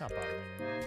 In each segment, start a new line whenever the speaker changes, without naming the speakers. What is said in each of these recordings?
Not bothering anyone.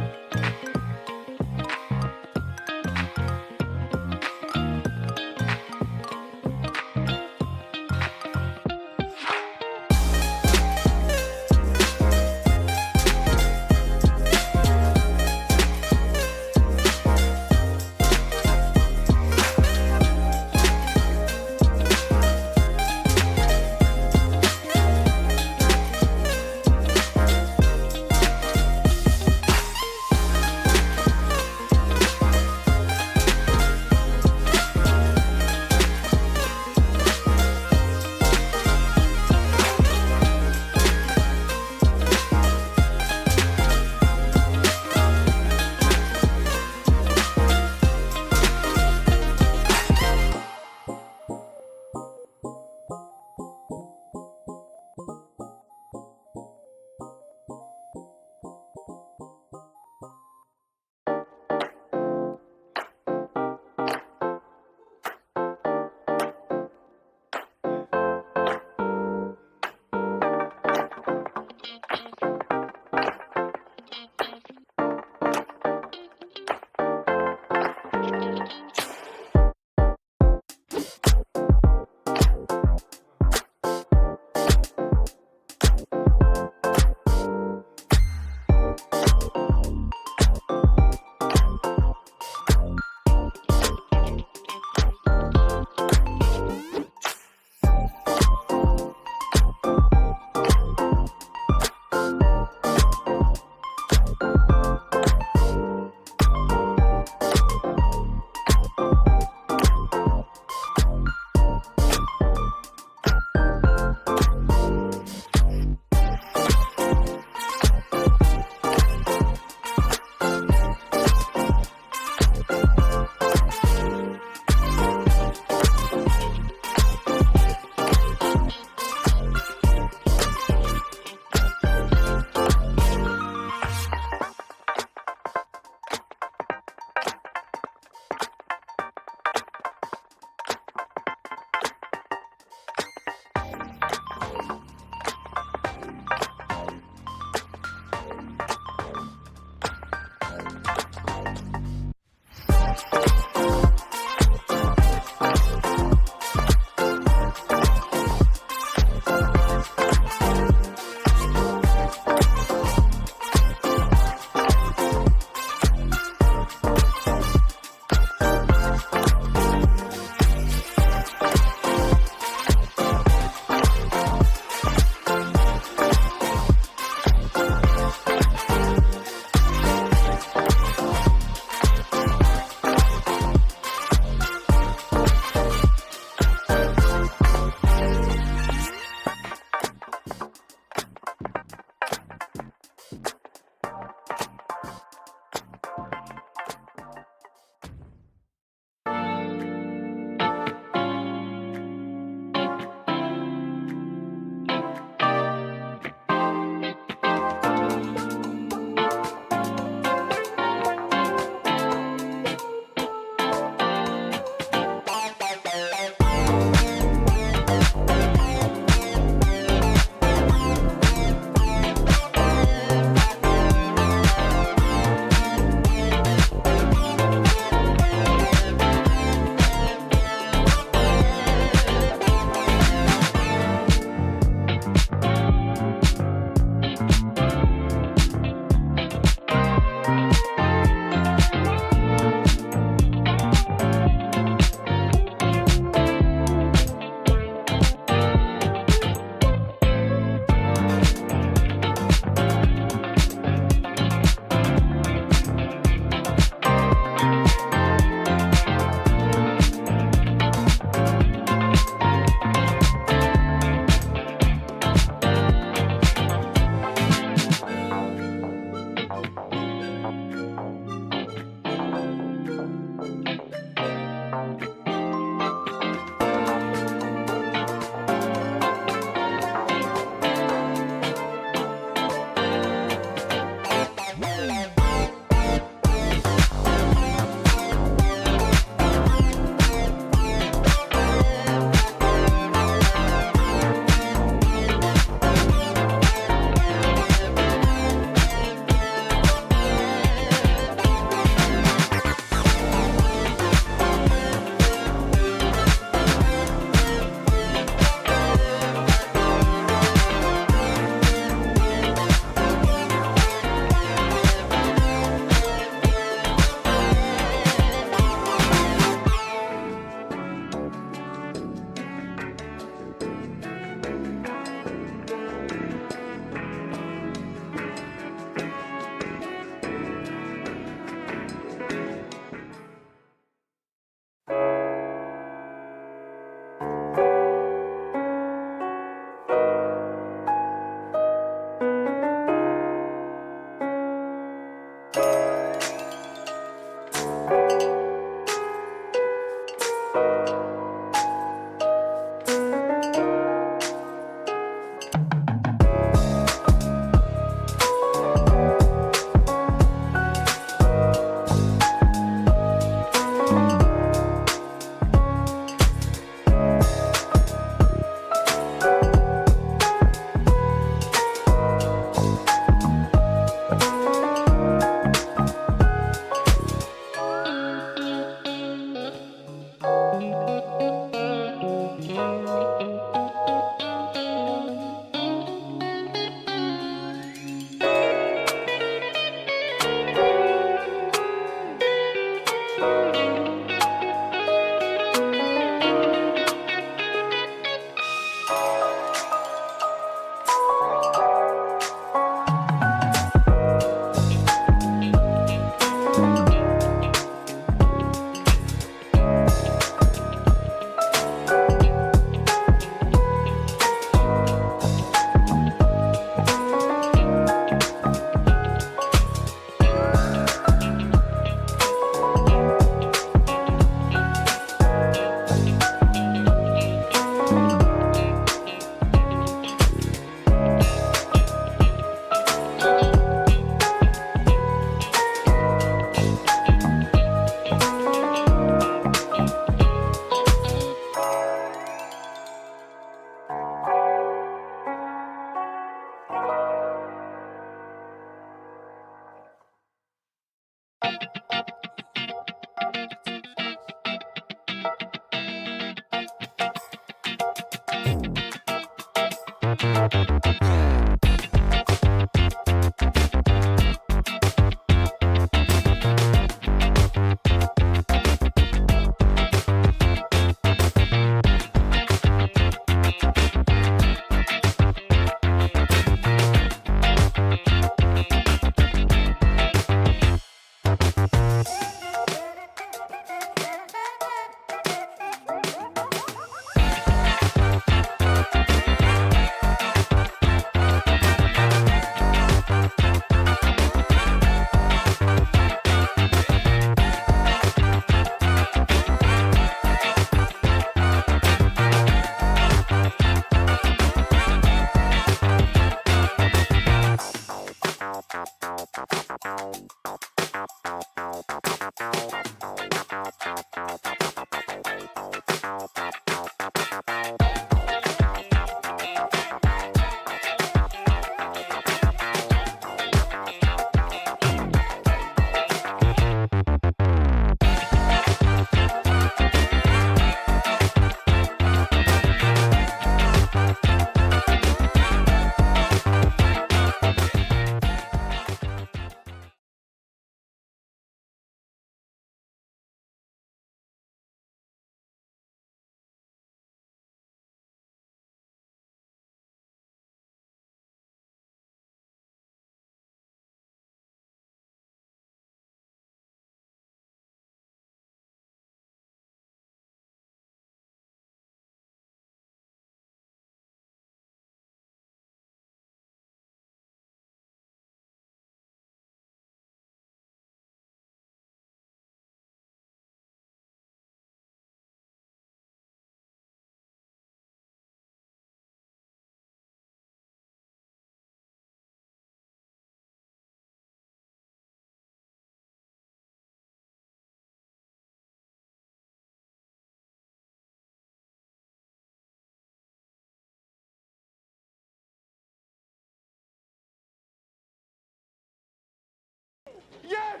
Yes!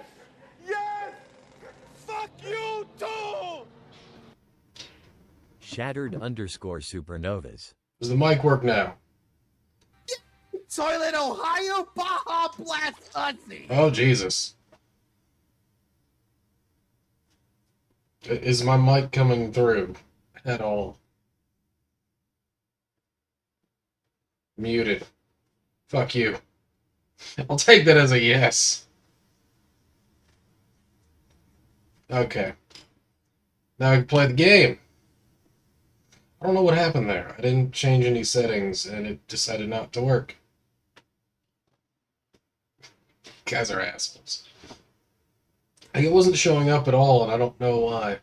Yes! Fuck you too!
Shattered_supernovas.
Does the mic work now?
Toilet, Ohio, Baja Blast Unsy!
Oh, Jesus. Is my mic coming through at all? Muted. Fuck you. I'll take that as a yes. Okay. Now I can play the game. I don't know what happened there. I didn't change any settings, and it decided not to work. Guys are assholes. Like, it wasn't showing up at all, and I don't know why.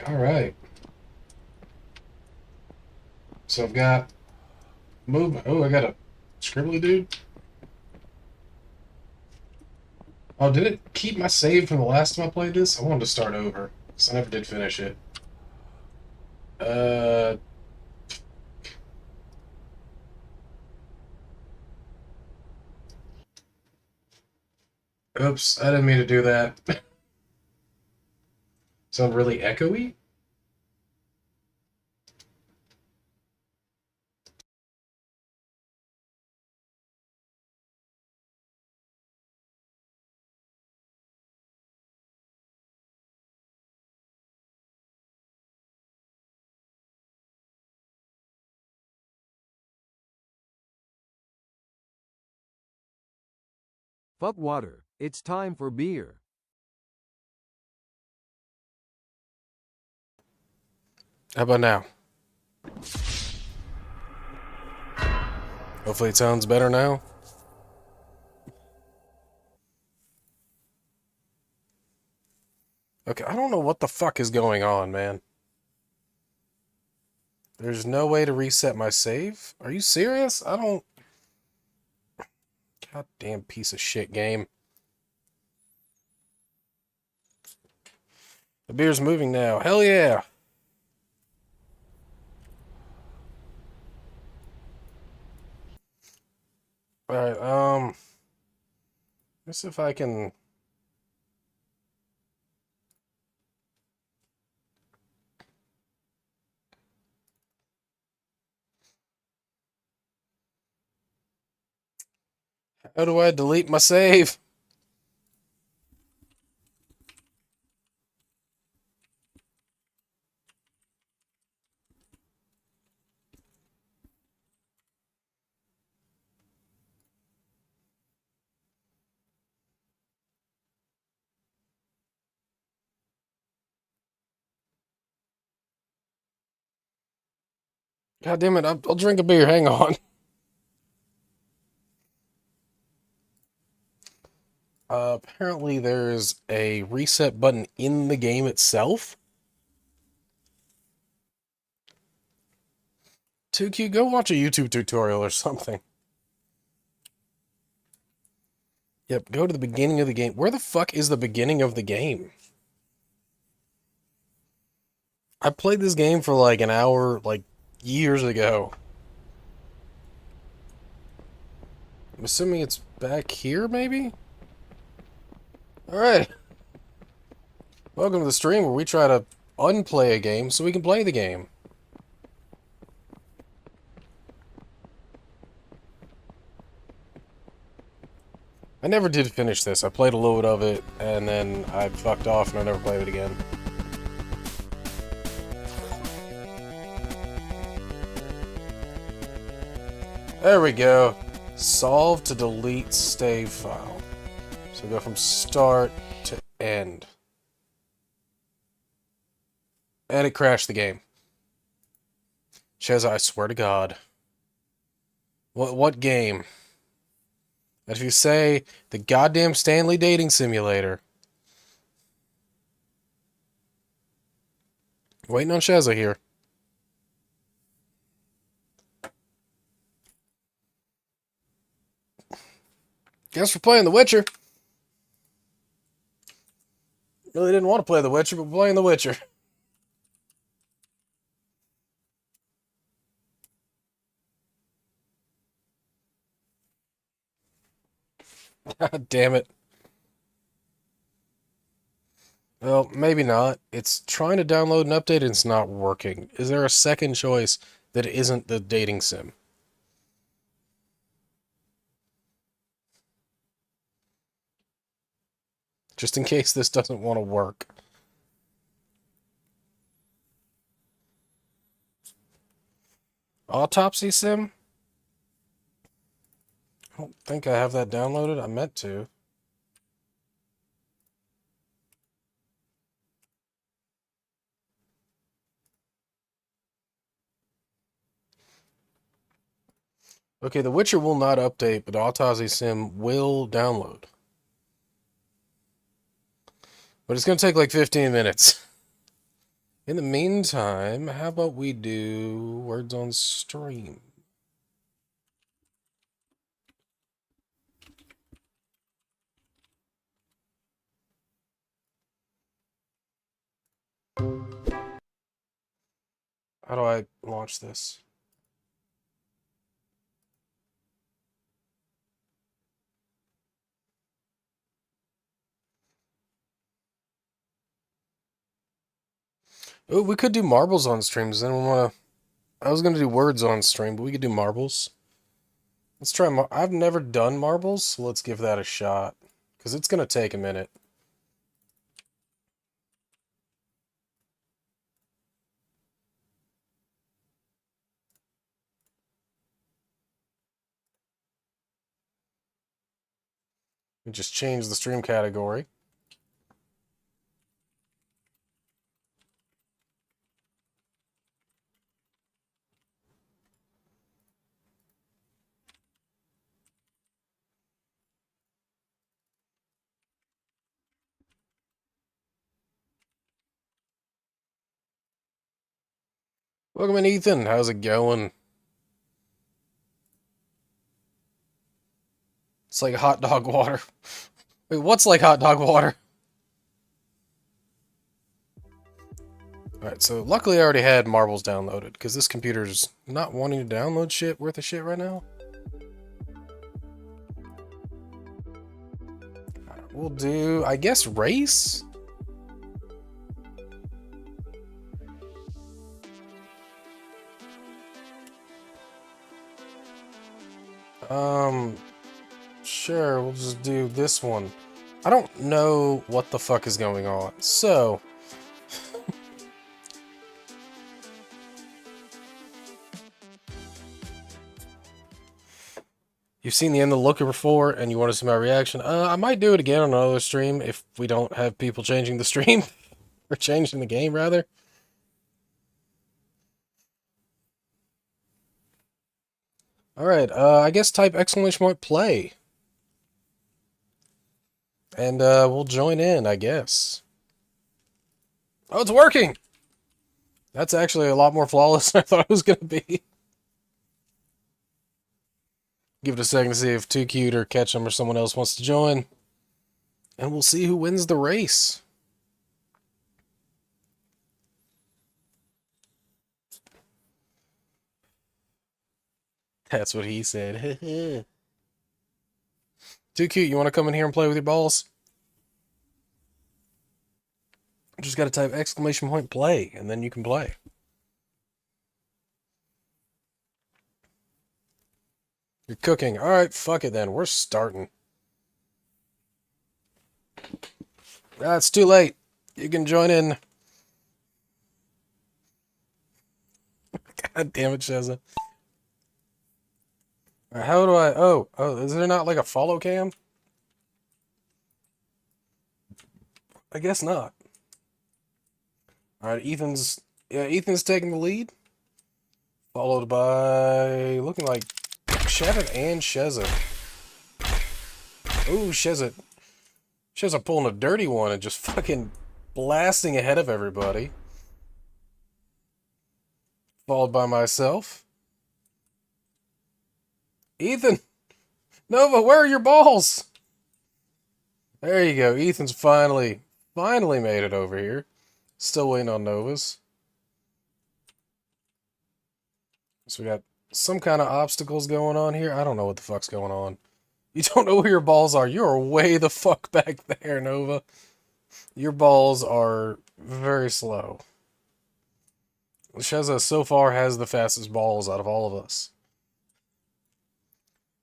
Alright. So I've got movement. Oh, I got a scribbly dude. Oh, did it keep my save from the last time I played this? I wanted to start over, because I never did finish it. Oops, I didn't mean to do that. Sound really echoey?
Fuck water. It's time for beer.
How about now? Hopefully it sounds better now. Okay, I don't know what the fuck is going on, man. There's no way to reset my save? Are you serious? I don't... Goddamn piece of shit game. The beer's moving now. Hell yeah! Alright, let's see if I can... How do I delete my save? God damn it, I'll drink a beer, hang on. Apparently there's a reset button in the game itself. 2Q, go watch a YouTube tutorial or something. Yep, go to the beginning of the game. Where the fuck is the beginning of the game? I played this game for like an hour, like, years ago. I'm assuming it's back here, maybe? Alright. Welcome to the stream where we try to unplay a game so we can play the game. I never did finish this. I played a little bit of it, and then I fucked off and I never played it again. There we go. Solve to delete save file. So go from start to end. And it crashed the game. Sheza, I swear to God. What game? If you say the goddamn Stanley Dating Simulator. Waiting on Sheza here. Guess we're playing The Witcher. Really didn't want to play The Witcher, but we're playing The Witcher. God damn it. Well, maybe not. It's trying to download an update and it's not working. Is there a second choice that isn't the dating sim? Just in case this doesn't want to work. Autopsy sim? I don't think I have that downloaded. I meant to. Okay, The Witcher will not update, but Autopsy Sim will download. But it's going to take like 15 minutes. In the meantime, how about we do words on stream? How do I launch this? Oh, we could do marbles on stream. Does anyone want to... I was going to do words on stream, but we could do marbles. Let's try... I've never done marbles, so let's give that a shot. Because it's going to take a minute. We just change the stream category. Welcome in, Ethan. How's it going? It's like hot dog water. Wait, what's like hot dog water? Alright, so luckily I already had marbles downloaded, because this computer's not wanting to download shit worth of shit right now. We'll do, I guess, race? Sure, we'll just do this one. I don't know what the fuck is going on, so... You've seen the end of the Looker before, and you want to see my reaction? I might do it again on another stream if we don't have people changing the stream. Or changing the game, rather. Alright, I guess type exclamation point play. And we'll join in, I guess. Oh, it's working! That's actually a lot more flawless than I thought it was going to be. Give it a second to see if Too Cute or Ketchum or someone else wants to join. And we'll see who wins the race. That's what he said. Too Cute, you want to come in here and play with your balls? Just got to type exclamation point play, and then you can play. You're cooking. Alright, fuck it then. We're starting. It's too late. You can join in. God damn it, Sheza. How do I... Oh, is there not like a follow cam? I guess not. Alright, Ethan's taking the lead. Followed by... looking like Shattered and Sheza. Ooh, Sheza pulling a dirty one and just fucking blasting ahead of everybody. Followed by myself. Ethan! Nova, where are your balls? There you go. Ethan's finally made it over here. Still waiting on Nova's. So we got some kind of obstacles going on here. I don't know what the fuck's going on. You don't know where your balls are. You're way the fuck back there, Nova. Your balls are very slow. Sheza so far has the fastest balls out of all of us.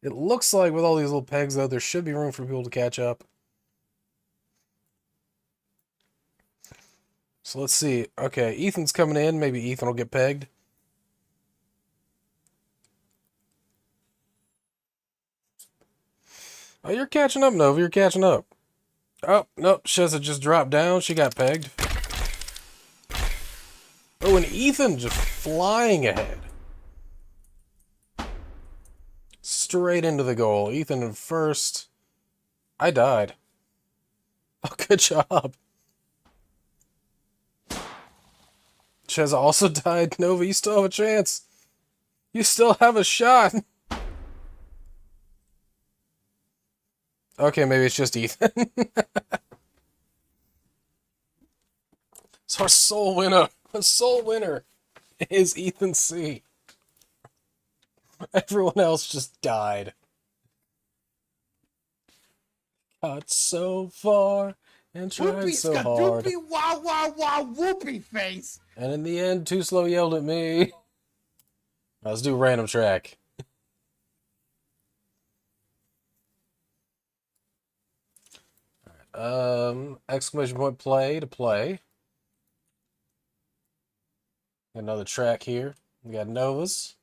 It looks like with all these little pegs, though, there should be room for people to catch up. So let's see. Okay, Ethan's coming in. Maybe Ethan will get pegged. Oh, you're catching up, Nova. You're catching up. Oh, nope. Sheza just dropped down. She got pegged. Oh, and Ethan just flying ahead. Straight into the goal. Ethan in first. I died. Oh, good job. Sheza also died. Nova, you still have a chance. You still have a shot. Okay, maybe it's just Ethan. So our sole winner is Ethan C. Everyone else just died. Got so far and tried
Whoopie
so hard.
skadoopie wah wah wah whoopie face.
And in the end, Too Slow yelled at me. Let's do a random track. Exclamation point play to play. Another track here. We got Nova's.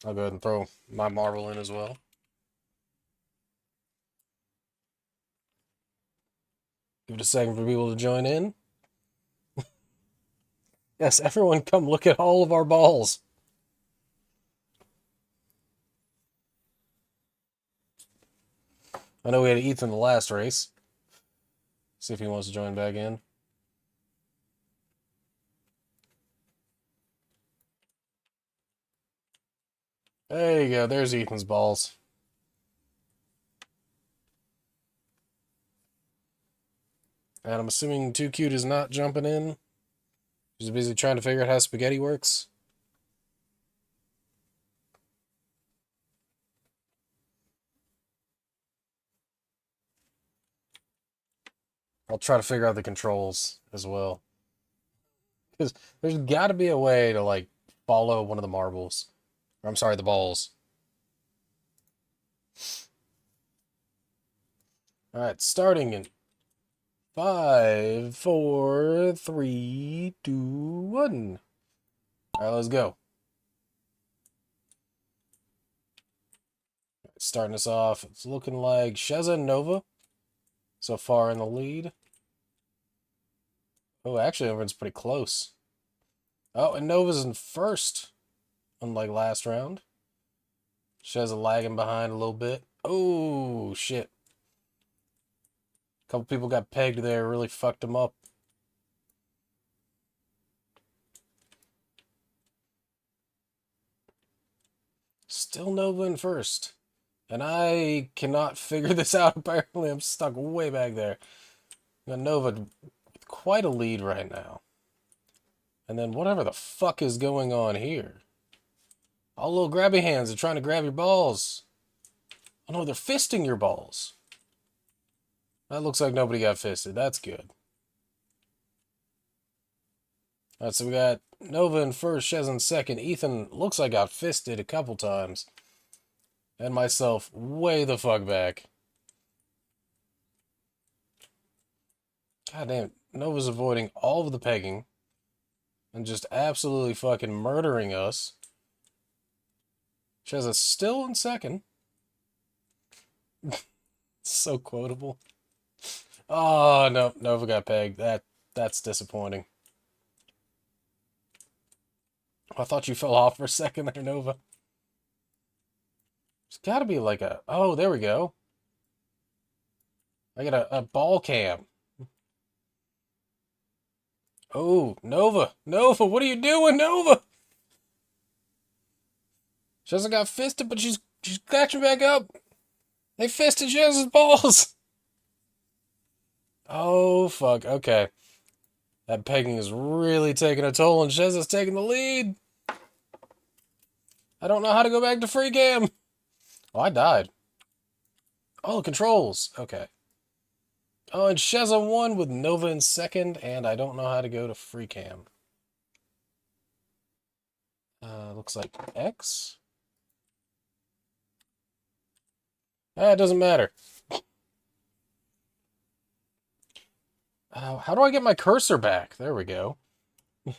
I'll go ahead and throw my marble in as well. Give it a second for people to join in. Yes, everyone come look at all of our balls. I know we had Ethan the last race. See if he wants to join back in. There you go. There's Ethan's balls. And I'm assuming Too Cute is not jumping in. She's busy trying to figure out how spaghetti works. I'll try to figure out the controls as well. Because there's got to be a way to, like, follow one of the marbles. Or, I'm sorry, the balls. Alright, starting in 5, 4, 3, 2, 1. Alright, let's go. Starting us off, it's looking like Sheza and Nova so far in the lead. Oh, actually, everyone's pretty close. Oh, and Nova's in first. unlike last round. Sheza lagging behind a little bit. Oh, shit. A couple people got pegged there, really fucked them up. Still Nova in first. And I cannot figure this out, apparently. I'm stuck way back there. Got Nova with quite a lead right now. And then whatever the fuck is going on here. All little grabby hands are trying to grab your balls. Oh no, they're fisting your balls. That looks like nobody got fisted. That's good. Alright, so we got Nova in first, Shez in second. Ethan looks like got fisted a couple times. And myself way the fuck back. God damn it. Nova's avoiding all of the pegging. And just absolutely fucking murdering us. Shez is still in second. So quotable. Oh, no. Nova got pegged. That's disappointing. I thought you fell off for a second there, Nova. There's got to be like a... Oh, there we go. I got a ball cam. Oh, Nova. Nova, what are you doing, Nova? Sheza got fisted, but she's catching back up. They fisted Sheza's balls. Oh, fuck. Okay. That pegging is really taking a toll, and Sheza's taking the lead. I don't know how to go back to free cam. Oh, I died. Oh, controls. Okay. Oh, and Sheza won with Nova in second, and I don't know how to go to free cam. Looks like X. It doesn't matter. How do I get my cursor back? There we go. Is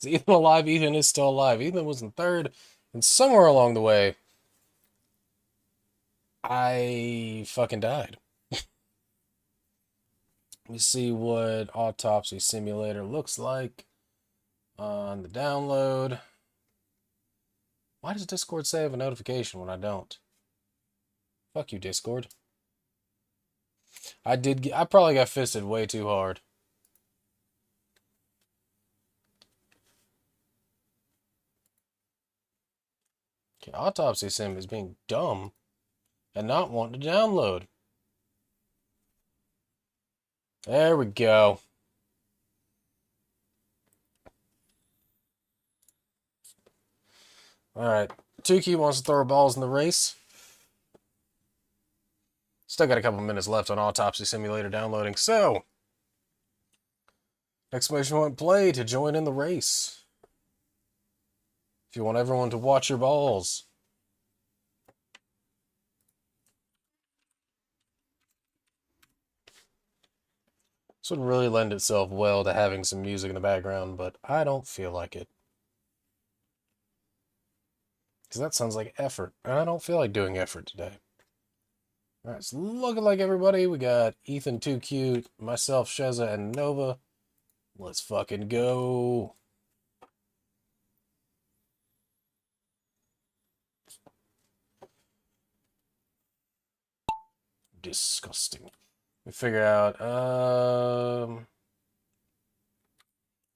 Ethan alive? Ethan is still alive. Ethan was in third, and somewhere along the way, I fucking died. Let me see what Autopsy Simulator looks like on the download. Why does Discord say I have a notification when I don't? Fuck you, Discord. I probably got fisted way too hard. Okay, Autopsy Sim is being dumb and not wanting to download. There we go. Alright. Tukey wants to throw balls in the race. Still got a couple minutes left on Autopsy Simulator downloading, so... Exclamation point play to join in the race. If you want everyone to watch your balls. This would really lend itself well to having some music in the background, but I don't feel like it. Because that sounds like effort, and I don't feel like doing effort today. Alright, it's looking like everybody. We got Ethan Too Cute, myself, Sheza, and Nova. Let's fucking go. Disgusting. We figure out,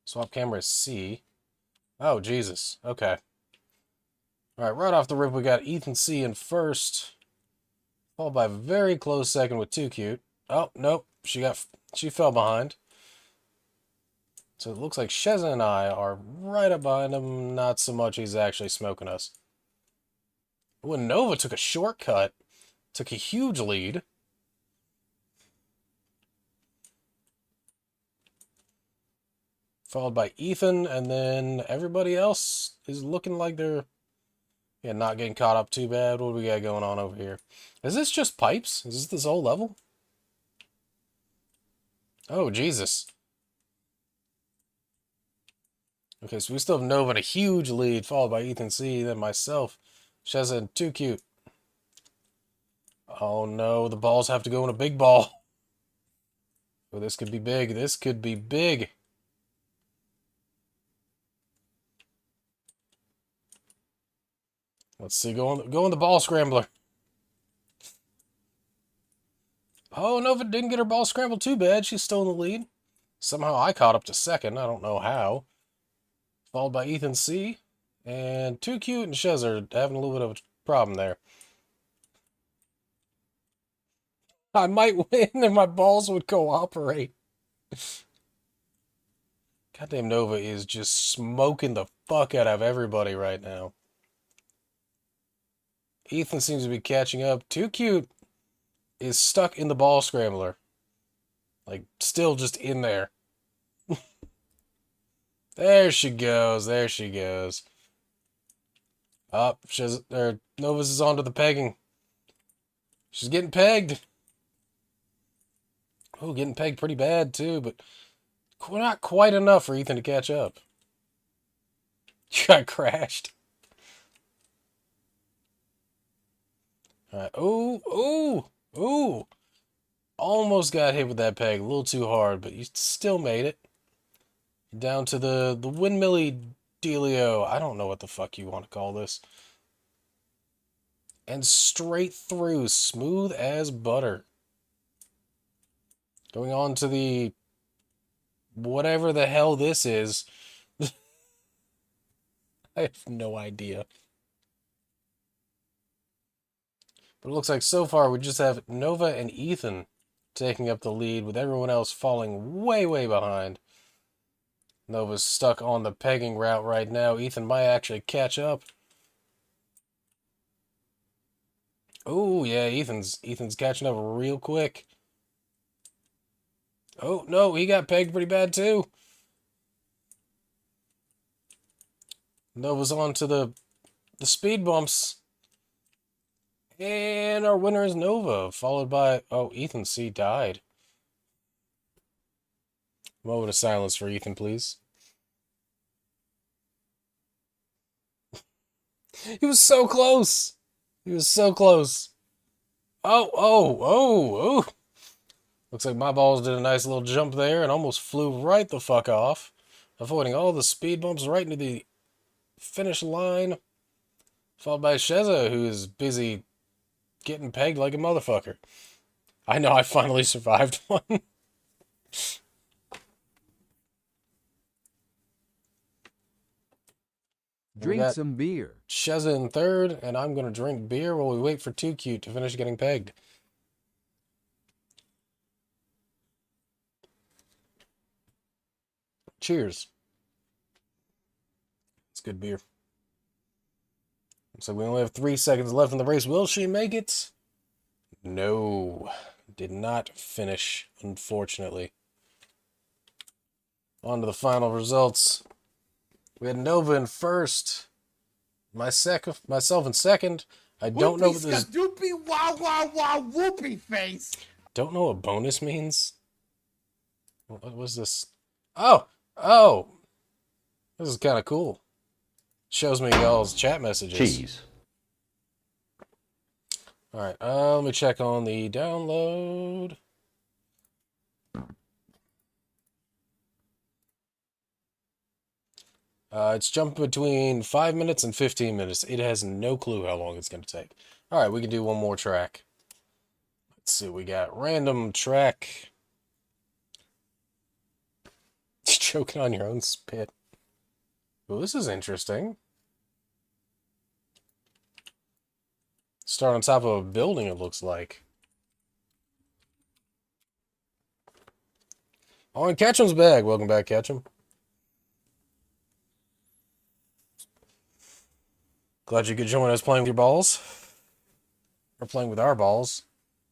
swap camera is C. Oh, Jesus. Okay. Alright, right off the rip, we got Ethan C in first. Followed by a very close second with Too Cute. Oh, nope. She fell behind. So it looks like Sheza and I are right up behind him. Not so much he's actually smoking us. Ooh, and Nova took a shortcut. Took a huge lead. Followed by Ethan, and then everybody else is looking like they're not getting caught up too bad. What do we got going on over here? Is this just pipes? Is this whole level? Oh, Jesus. Okay, so we still have Nova in a huge lead, followed by Ethan C, then myself, Sheza, and Too Cute. Oh no, the balls have to go in a big ball. Oh, this could be big. This could be big. Let's see. Go on the ball scrambler. Oh, Nova didn't get her ball scrambled too bad. She's still in the lead. Somehow I caught up to second. I don't know how. Followed by Ethan C. And Too Cute and Shez are having a little bit of a problem there. I might win if my balls would cooperate. Goddamn Nova is just smoking the fuck out of everybody right now. Ethan seems to be catching up. Too Cute is stuck in the ball scrambler. Like, still just in there. There she goes. There she goes. Up, Novus is onto the pegging. She's getting pegged. Oh, getting pegged pretty bad too, but not quite enough for Ethan to catch up. She got crashed. Alright. Ooh. Almost got hit with that peg. A little too hard, but you still made it. Down to the windmilly dealio. I don't know what the fuck you want to call this. And straight through. Smooth as butter. Going on to the... whatever the hell this is. I have no idea. But it looks like so far we just have Nova and Ethan taking up the lead, with everyone else falling way, way behind. Nova's stuck on the pegging route right now. Ethan might actually catch up. Oh, yeah, Ethan's catching up real quick. Oh, no, he got pegged pretty bad, too. Nova's on to the speed bumps. And our winner is Nova, followed by... oh, Ethan C. died. Moment of silence for Ethan, please. He was so close. He was so close. Oh. Looks like my balls did a nice little jump there and almost flew right the fuck off, avoiding all the speed bumps right into the finish line. Followed by Sheza, who is busy getting pegged like a motherfucker. I know I finally survived one.
Drink some beer.
Sheza in third, and I'm going to drink beer while we wait for Too Cute to finish getting pegged. Cheers. It's good beer. So we only have 3 seconds left in the race. Will she make it? No. Did not finish, unfortunately. On to the final results. We had Nova in first. Myself in second. I don't know what this...
Doopy wow wow wow whoopee face.
Don't know what bonus means. What was this? Oh! This is kind of cool. Shows me y'all's chat messages.
Cheese.
Alright, let me check on the download. It's jumping between 5 minutes and 15 minutes. It has no clue how long it's going to take. Alright, we can do one more track. Let's see what we got. Random track. Choking on your own spit. Well, this is interesting. Start on top of a building, it looks like. Oh, and Ketchum's back. Welcome back, Ketchum. Glad you could join us playing with your balls. Or playing with our balls.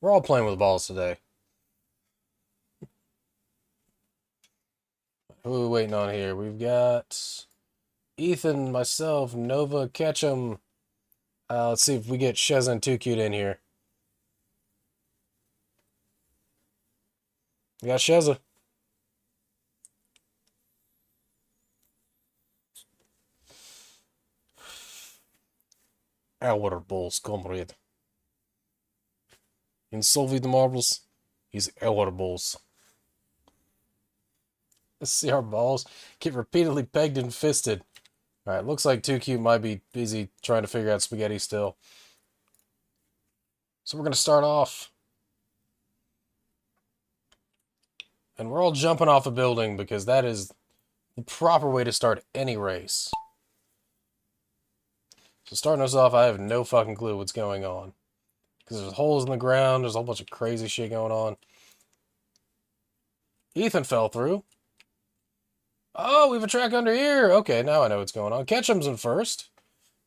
We're all playing with balls today. Who are we waiting on here? We've got Ethan, myself, Nova, Ketchum. Let's see if we get Sheza and Too Cute in here. We got Sheza. Our balls, comrade. In Solvi the Marbles, he's our balls. Let's see our balls get repeatedly pegged and fisted. Alright, looks like 2Q might be busy trying to figure out spaghetti still. So we're going to start off. And we're all jumping off a building because that is the proper way to start any race. So starting us off, I have no fucking clue what's going on. Because there's holes in the ground, there's a whole bunch of crazy shit going on. Ethan fell through. Oh, we have a track under here. Okay, now I know what's going on. Ketchum's in first.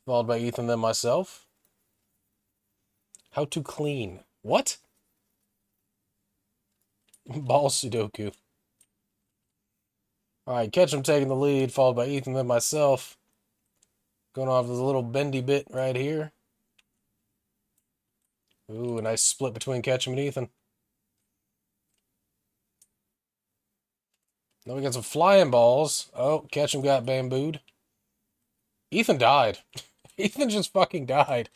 Followed by Ethan, then myself. How to clean. What? Ball Sudoku. Alright, Ketchum taking the lead, followed by Ethan, then myself. Going off this little bendy bit right here. Ooh, a nice split between Ketchum and Ethan. Then we got some flying balls. Oh, Ketchum got bambooed. Ethan died. Ethan just fucking died.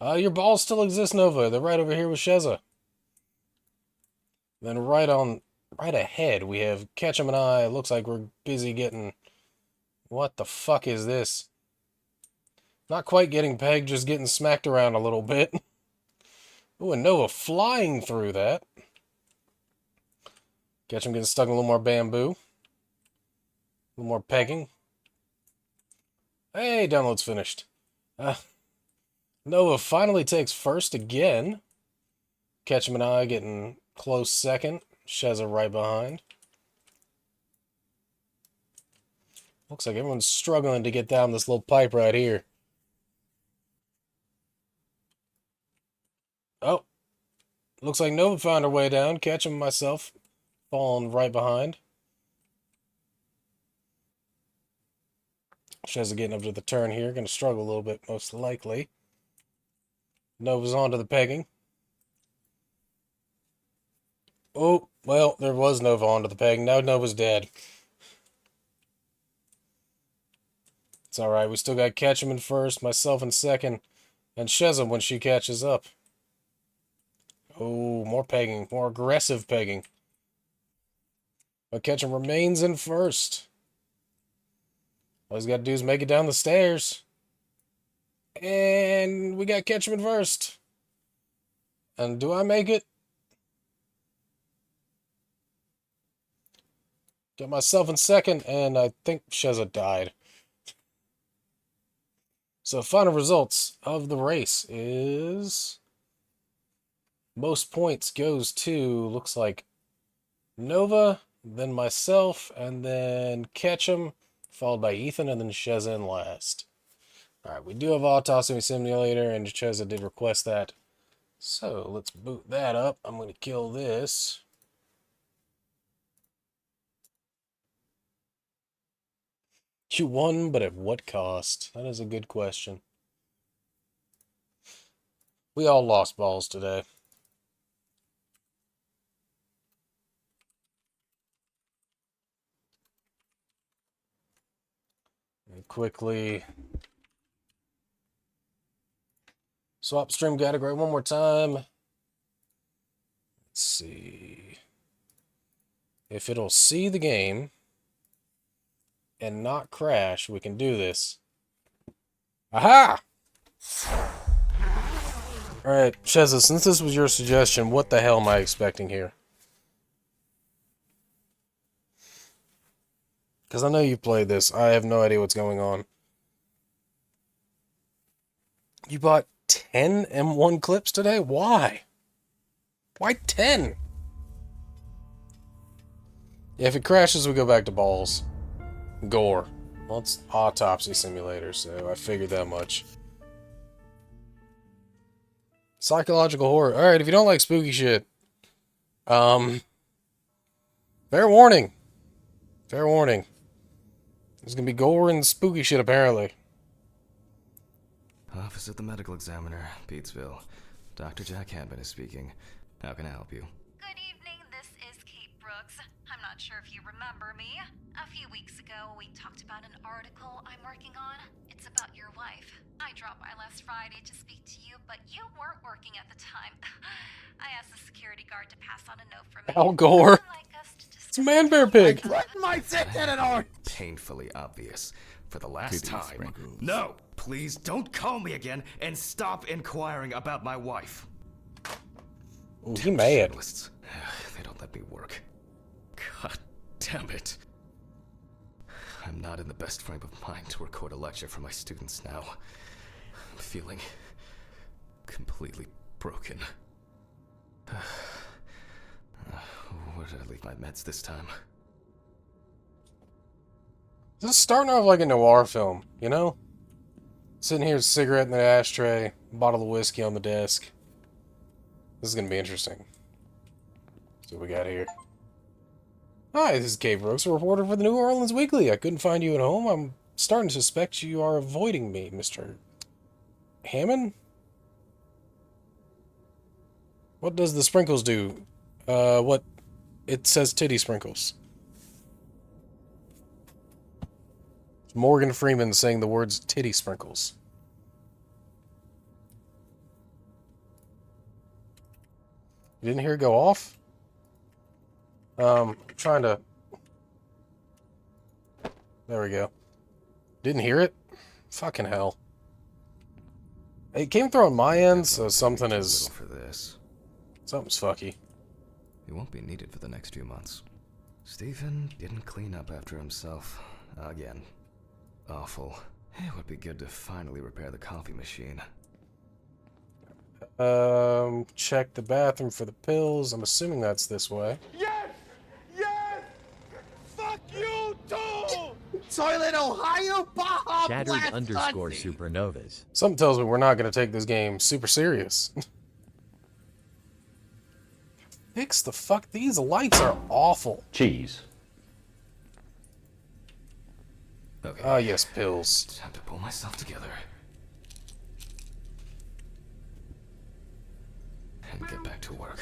Your balls still exist, Nova. They're right over here with Sheza. Then right ahead, we have Ketchum and I. It looks like we're busy getting... What the fuck is this? Not quite getting pegged, just getting smacked around a little bit. Ooh, and Nova flying through that. Ketchum getting stuck in a little more bamboo. A little more pegging. Hey, download's finished. Nova finally takes first again. Ketchum and I getting close second. Sheza right behind. Looks like everyone's struggling to get down this little pipe right here. Oh. Looks like Nova found her way down. Ketchum and myself falling right behind. Sheza getting up to the turn here. Going to struggle a little bit, most likely. Nova's onto the pegging. Oh, well, there was Nova onto the pegging. Now Nova's dead. It's alright. We still got Ketchum in first, myself in second, and Sheza when she catches up. Oh, more pegging. More aggressive pegging. But Ketchum remains in first. All he's got to do is make it down the stairs. And we got Ketchum in first. And do I make it? Got myself in second, and I think Sheza died. So final results of the race is... Most points goes to, looks like, Nova, then myself, and then Ketchum, followed by Ethan, and then Sheza in last. Alright, we do have Autonomy Simulator, and Sheza did request that. So, let's boot that up. I'm going to kill this. You won, but at what cost? That is a good question. We all lost balls today. And quickly swap stream category one more time. Let's see if it'll see the game and not crash. We can do this. Aha! Alright, Sheza, since this was your suggestion, what the hell am I expecting here? Because I know you've played this. I have no idea what's going on. You bought 10 M1 clips today? Why? Why 10? Yeah, if it crashes, we go back to balls. Gore. Well, it's Autopsy Simulator, so I figured that much. Psychological horror. Alright, if you don't like spooky shit, fair warning. Fair warning. There's gonna be gore and spooky shit, apparently.
Office of the Medical Examiner, Pete'sville. Dr. Jack Hanman is speaking. How can I help you?
Good evening, this is Kate Brooks. I'm not sure if you remember me. A few weeks ago, we talked about an article I'm working on. It's about your wife. I dropped by last Friday to speak to you, but you weren't working at the time. I asked the security guard to pass on a note from me.
Al Gore.
I'd like us to
It's a man bear pig.
What my ticket at all?
painfully obvious. For the last
Titty
time.
sprinkles.
No! Please don't call me again and stop inquiring about my wife.
Ooh, he mad.
Journalists. They don't let me work. God damn it. I'm not in the best frame of mind to record a lecture for my students now. I'm feeling completely broken. Where did I leave my meds this time?
This is starting off like a noir film, you know? Sitting here, cigarette in the ashtray, bottle of whiskey on the desk. This is gonna be interesting. So what we got here. Hi, this is Cave Brooks, a reporter for the New Orleans Weekly. I couldn't find you at home. I'm starting to suspect you are avoiding me, Mr. Hammond? What does the sprinkles do? What? It says titty sprinkles. It's Morgan Freeman saying the words titty sprinkles. You didn't hear it go off? Trying to... There we go. Didn't hear it? Fucking hell. It came through on my end, so something is...
For this.
Something's fucky.
He won't be needed for the next few months. Stephen didn't clean up after himself. Again. Awful. It would be good to finally repair the coffee machine.
Check the bathroom for the pills. I'm assuming that's this way.
Yes! Yes! Fuck you too! Toilet Ohio Baja
Shattered
Blast
underscore
Hunting.
supernovas.
Something tells me we're not going to take this game super serious. Fix the fuck. These lights are awful.
Cheese.
Okay.
Ah, yes, pills.
Time to pull myself together. And get back to work.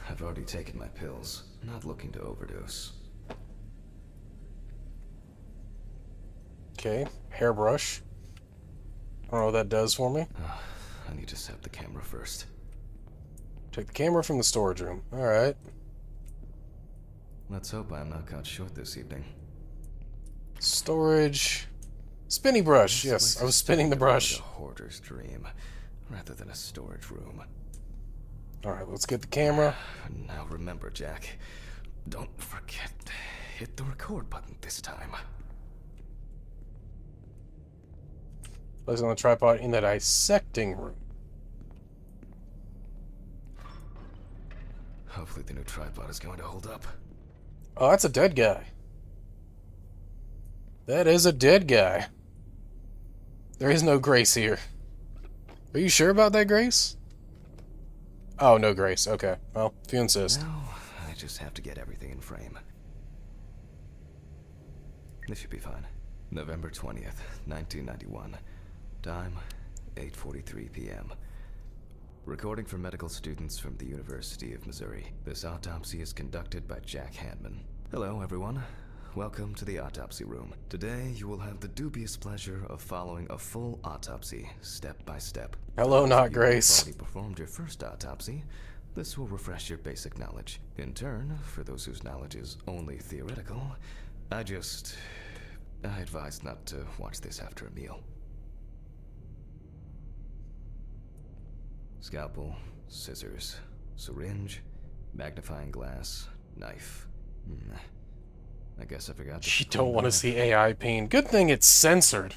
I've already taken my pills. Not looking to overdose.
Okay, hairbrush. I don't know what that does for me.
I need to set the camera first.
Take the camera from the storage room. Alright.
Let's hope I'm not caught short this evening.
Storage. Spinny brush. Yes, I was spinning the brush.
Like a hoarder's dream, rather than a storage room.
Alright, let's get the camera.
Now remember, Jack, don't forget to hit the record button this time.
Place it on the tripod in the dissecting room.
Hopefully the new tripod is going to hold up.
Oh, that's a dead guy. That is a dead guy. There is no Grace here. Are you sure about that, Grace? Oh, no Grace. Okay. Well, if you insist.
Now, I just have to get everything in frame. This should be fine. November 20th, 1991. Time, 8:43 p.m. Recording for medical students from the University of Missouri. This autopsy is conducted by Jack Hanman. Hello, everyone. Welcome to the autopsy room. Today, you will have the dubious pleasure of following a full autopsy, step by step.
Hello, not
If you
Grace.
have already performed your first autopsy, this will refresh your basic knowledge. In turn, for those whose knowledge is only theoretical, I advise not to watch this after a meal. Scalpel, scissors, syringe, magnifying glass, knife. I guess I forgot.
You don't want to see AI pain. Good thing it's censored.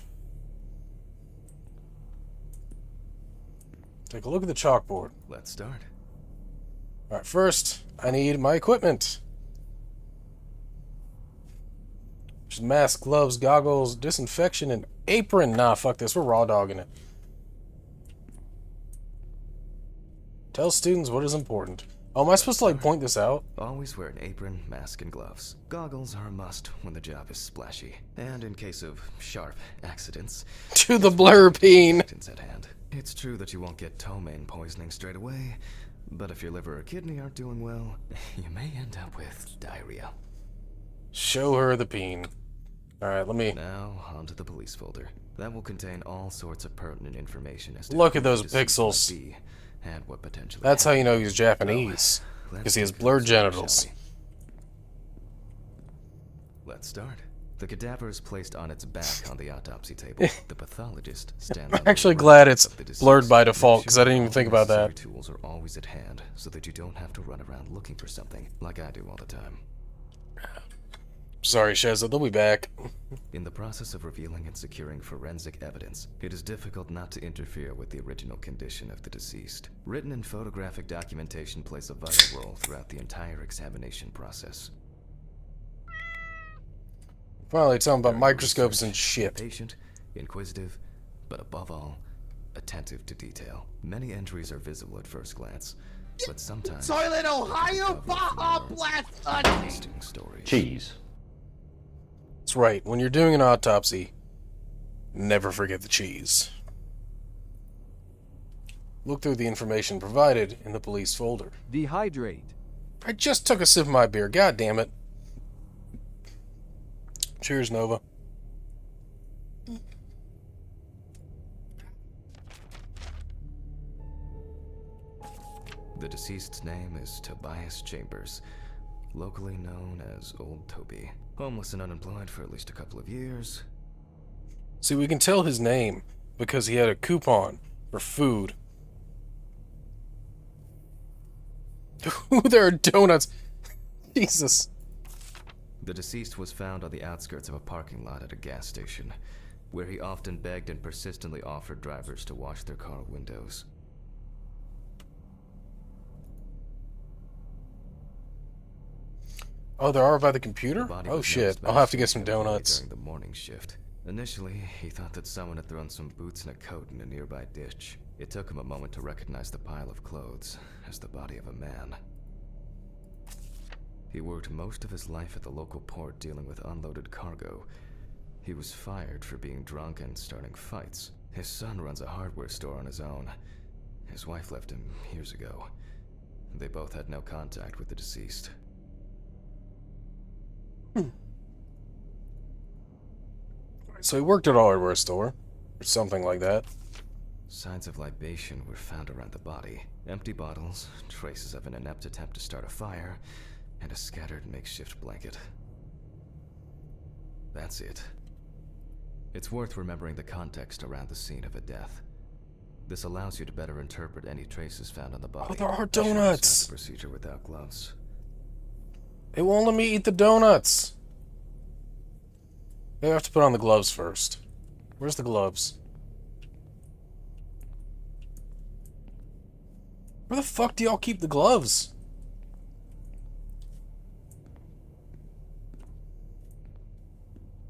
Take a look at the chalkboard.
Let's start.
Alright, first, I need my equipment. Which is mask, gloves, goggles, disinfection, and apron. Nah, fuck this. We're raw dogging it. Tell students what is important. Oh, am I supposed to, like, point this out?
Always wear an apron, mask, and gloves. Goggles are a must when the job is splashy. And in case of sharp accidents,
To the blurpeen.
accidents at hand. It's true that you won't get ptomaine poisoning straight away, but if your liver or kidney aren't doing well, you may end up with diarrhea.
Show her the peen. Alright, let me...
Now, onto the police folder. That will contain all sorts of pertinent information as to
Look at
who
those
the deceased might
pixels.
be and what potentially
That's how you
happened.
know he's Japanese.
Let's
Because he has
get
blurred
closer, shall
genitals.
we? Let's start. The cadaver is placed on its back on the autopsy table. The pathologist stands on
I'm
the
actually
right
glad it's
of the deceased.
blurred by
Make
default,
sure
because I didn't even
all
think about
necessary
that.
Tools are always at hand, so that you don't have to run around looking for something, like I do all the time.
Sorry, Shazza, they'll be back.
In the process of revealing and securing forensic evidence, it is difficult not to interfere with the original condition of the deceased. Written and photographic documentation plays a vital role throughout the entire examination process.
Finally, tell them about
Very
microscopes and
research,
shit.
Patient, inquisitive, but above all, attentive to detail. Many entries are visible at first glance, but sometimes
Toilet, Ohio,
uncover
Baja
more
Blast,
interesting stories.
Cheese.
That's right, when you're doing an autopsy, never forget the cheese. Look through the information provided in the police folder.
Dehydrate.
I just took a sip of my beer, god damn it. Cheers, Nova.
The deceased's name is Tobias Chambers, locally known as Old Toby. Homeless and unemployed for at least a couple of years.
See, we can tell his name because he had a coupon for food. Ooh, there are donuts. Jesus.
The deceased was found on the outskirts of a parking lot at a gas station, where he often begged and persistently offered drivers to wash their car windows.
Oh, there are by the computer?
The body
Oh
was
shit,
noticed by
I'll
the
have to get
station
some
employee
donuts.
during the morning shift. Initially, he thought that someone had thrown some boots and a coat in a nearby ditch. It took him a moment to recognize the pile of clothes as the body of a man. He worked most of his life at the local port dealing with unloaded cargo. He was fired for being drunk and starting fights. His son runs a hardware store on his own. His wife left him years ago. They both had no contact with the deceased.
So he worked at a hardware store, or something like that.
Signs of libation were found around the body. Empty bottles, traces of an inept attempt to start a fire, and a scattered makeshift blanket. That's it. It's worth remembering the context around the scene of a death. This allows you to better interpret any traces found on the body.
Oh, there are
Sure, it's not
donuts.
a procedure without gloves.
It won't let me eat the donuts. Maybe I have to put on the gloves first. Where's the gloves? Where the fuck do y'all keep the gloves?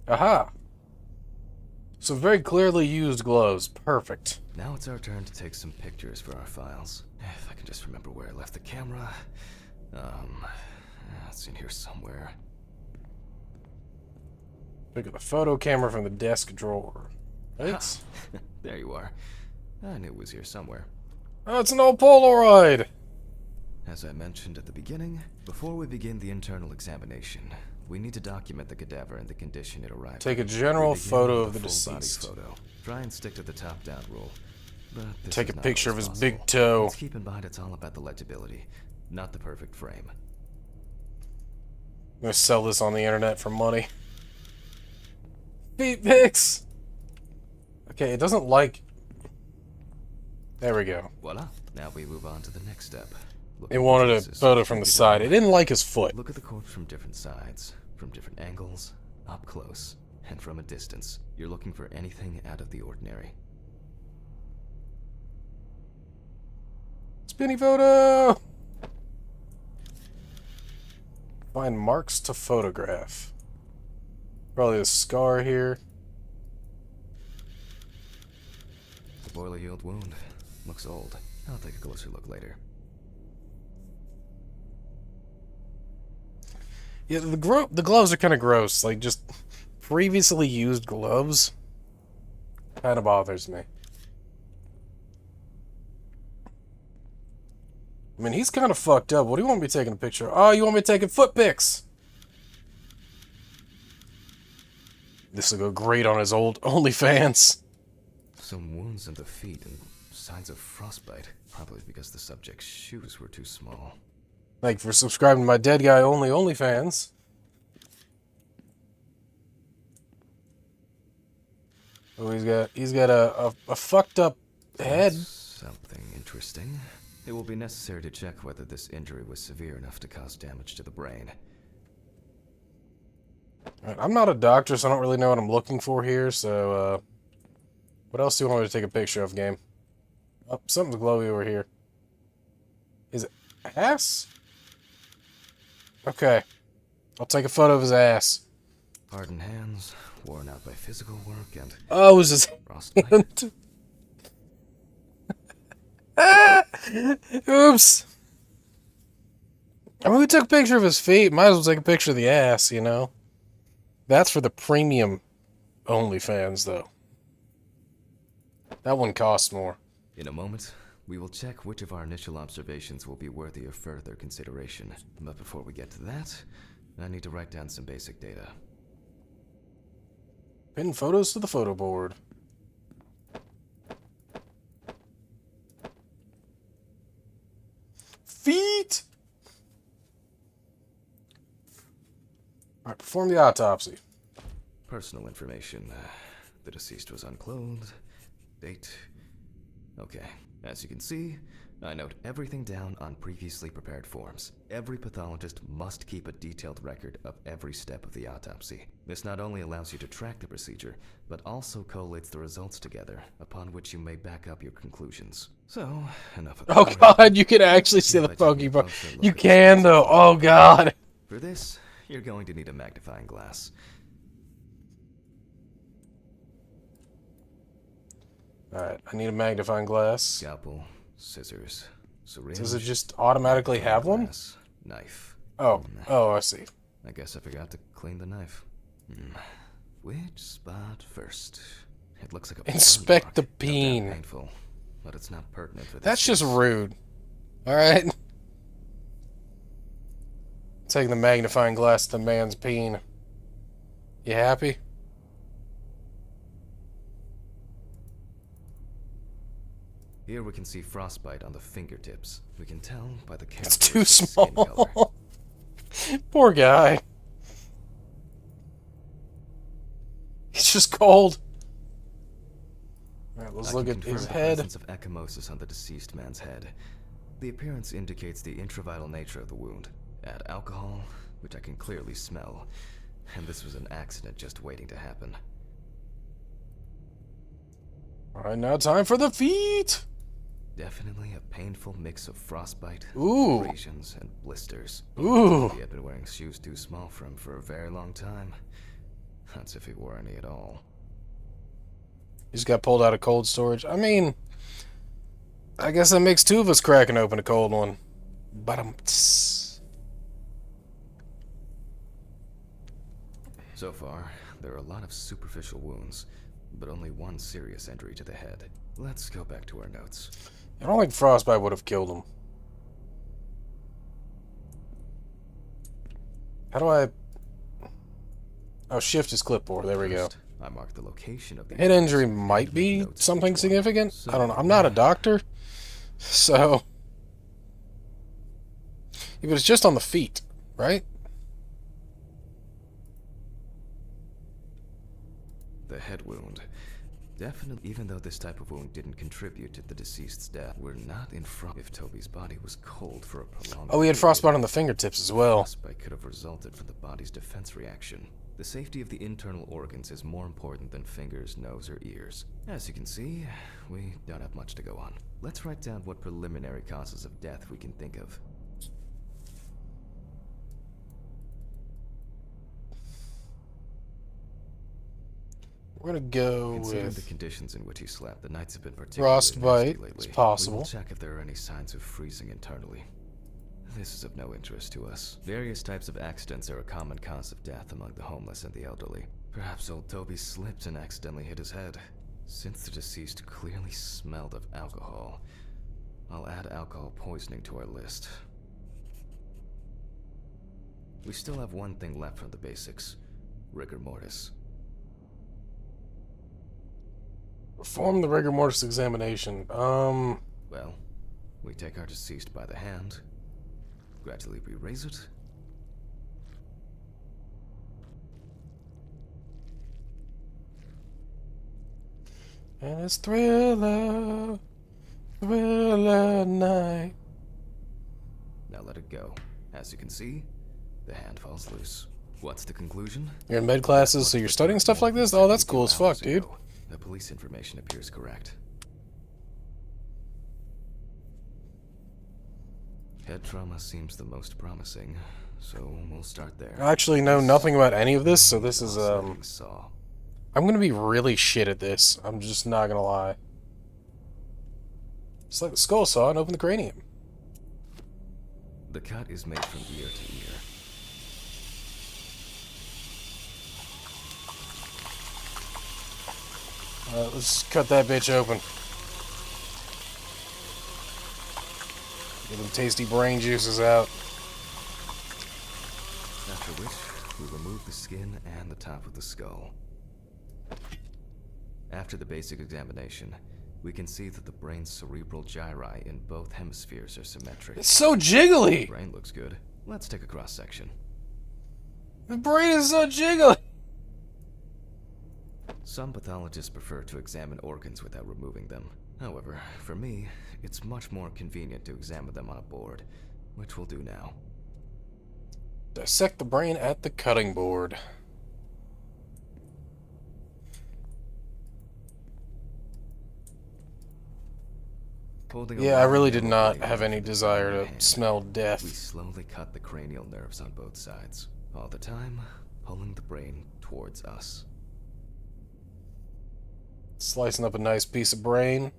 Aha! So very clearly used gloves. Perfect.
Now it's our turn to take some pictures for our files. If I can just remember where I left the camera. It's in here somewhere.
Pick up the photo camera from the desk drawer. Right?
There you are. I knew it was here somewhere.
Oh, it's an old Polaroid!
As I mentioned at the beginning, before we begin the internal examination, we need to document the cadaver and the condition it arrived
Take a
in.
general
We begin
photo
with
of the
a full-body
deceased.
photo. Try and stick to the top-down rule. But this
Take
is
a
not
picture of
always
his
possible.
big toe.
Let's keep in mind it's all about the legibility, not the perfect frame.
I'm gonna sell this on the internet for money. Feet pics! Okay, it doesn't like... There we go.
Voila. Now we move on to the next step. Look
It
at the
wanted a
traces.
photo from the
Take it
side.
down.
It didn't like his foot.
Look at the corpse from different sides, from different angles, up close, and from a distance. You're looking for anything out of the ordinary.
Spinny photo! Find marks to photograph. Probably a scar here.
The boiler yield wound. Looks old. I'll take a closer look later.
Yeah, the gloves are kind of gross. Like, just previously used gloves kind of bothers me. I mean, he's kind of fucked up. What do you want me taking a picture of? Oh, you want me taking foot pics? This will go great on his old OnlyFans.
Some wounds in the feet and signs of frostbite. Probably because the subject's shoes were too small.
Thank you for subscribing to my Dead Guy Only OnlyFans. Oh, he's got a fucked up head.
That's something interesting. It will be necessary to check whether this injury was severe enough to cause damage to the brain.
Alright, I'm not a doctor, so I don't really know what I'm looking for here, so, what else do you want me to take a picture of, game? Oh, something's glowy over here. Is it ass? Okay. I'll take a photo of his ass.
Hardened hands, worn out by physical work, and
Oh, it was his
frostbite.
hand. Oops. I mean, we took a picture of his feet. Might as well take a picture of the ass, you know? That's for the premium OnlyFans, though. That one costs more.
In a moment, we will check which of our initial observations will be worthy of further consideration. But before we get to that, I need to write down some basic data.
Pin photos to the photo board. Feet! Alright, perform the autopsy.
Personal information. The deceased was unclothed. Date. Okay. As you can see, I note everything down on previously prepared forms. Every pathologist must keep a detailed record of every step of the autopsy. This not only allows you to track the procedure, but also collates the results together, upon which you may back up your conclusions. So, enough of that.
Oh god, you can actually see the funky part. You can though, oh god.
For this, you're going to need a magnifying glass.
Alright, I need a magnifying glass.
Scalpel, scissors, syringe.
Does it just automatically have one?
glass, knife.
Oh, I see.
I guess I forgot to clean the knife. Which spot first? It looks like a burn
Inspect
mark.
the
Not that
peen.
painful, but it's not pertinent for this.
That's just
case.
rude. Alright? Taking the magnifying glass to the man's peen. You happy?
Here we can see frostbite on the fingertips. We can tell by the
It's too
characteristic skin color.
small. Poor guy. He's just cold. Alright, let's
I
look
can
at
confirm
his
the
head.
presence of ecchymosis on the deceased man's head. The appearance indicates the intravital nature of the wound. Add alcohol, which I can clearly smell, and this was an accident just waiting to happen.
Alright, now time for the feet!
Definitely a painful mix of frostbite,
Ooh.
abrasions, and blisters.
Ooh.
He had been wearing shoes too small for him for a very long time. That's if he wore any at all.
He just got pulled out of cold storage. I mean, I guess that makes two of us cracking open a cold one.
So far, there are a lot of superficial wounds, but only one serious injury to the head. Let's go back to our notes.
I don't think frostbite would have killed him. How do I... Oh, shift is clipboard. There we go.
First, I marked the location of the
Head injury
injuries
might
and
be
notes of
something
each one.
significant.
So,
I don't know. I'm not a doctor. So... Yeah, but it's just on the feet, right?
The head wound. Definitely, even though this type of wound didn't contribute to the deceased's death, we're not in front. If Toby's body was cold for a prolonged
Oh, he had
period,
frostbite on the fingertips as well.
frostbite could have resulted from the body's defense reaction. The safety of the internal organs is more important than fingers, nose, or ears. As you can see, we don't have much to go on. Let's write down what preliminary causes of death we can think of.
We're gonna go
Considering
with...
the conditions in which he slept, the nights have been particularly
Frostbite.
nasty lately.
It's possible.
We will check if there are any signs of freezing internally. This is of no interest to us. Various types of accidents are a common cause of death among the homeless and the elderly. Perhaps old Toby slipped and accidentally hit his head. Since the deceased clearly smelled of alcohol, I'll add alcohol poisoning to our list. We still have one thing left from the basics: rigor mortis.
Perform the rigor mortis examination.
Well, we take our deceased by the hand, gradually re-raise it,
And it's Thriller night.
Now let it go. As you can see, the hand falls loose. What's the conclusion?
You're in med classes, so you're studying stuff like this? Oh, that's cool as fuck, dude.
The police information appears correct. Head trauma seems the most promising, so we'll start there.
I actually know nothing about any of this, so this is,
Saw.
I'm gonna be really shit at this. I'm just not gonna lie. It's like the skull saw and open the cranium.
The cut is made from ear to ear.
Let's cut that bitch open. Get them tasty brain juices out.
After which, we remove the skin and the top of the skull. After the basic examination, we can see that the brain's cerebral gyri in both hemispheres are symmetric.
It's so jiggly!
The brain looks good. Let's take a cross-section.
The brain is so jiggly!
Some pathologists prefer to examine organs without removing them. However, for me, it's much more convenient to examine them on a board, which we'll do now.
Dissect the brain at the cutting board. Yeah, I really did not have any desire to smell
We
death.
slowly cut the cranial nerves on both sides, all the time pulling the brain towards us.
Slicing up a nice piece of brain.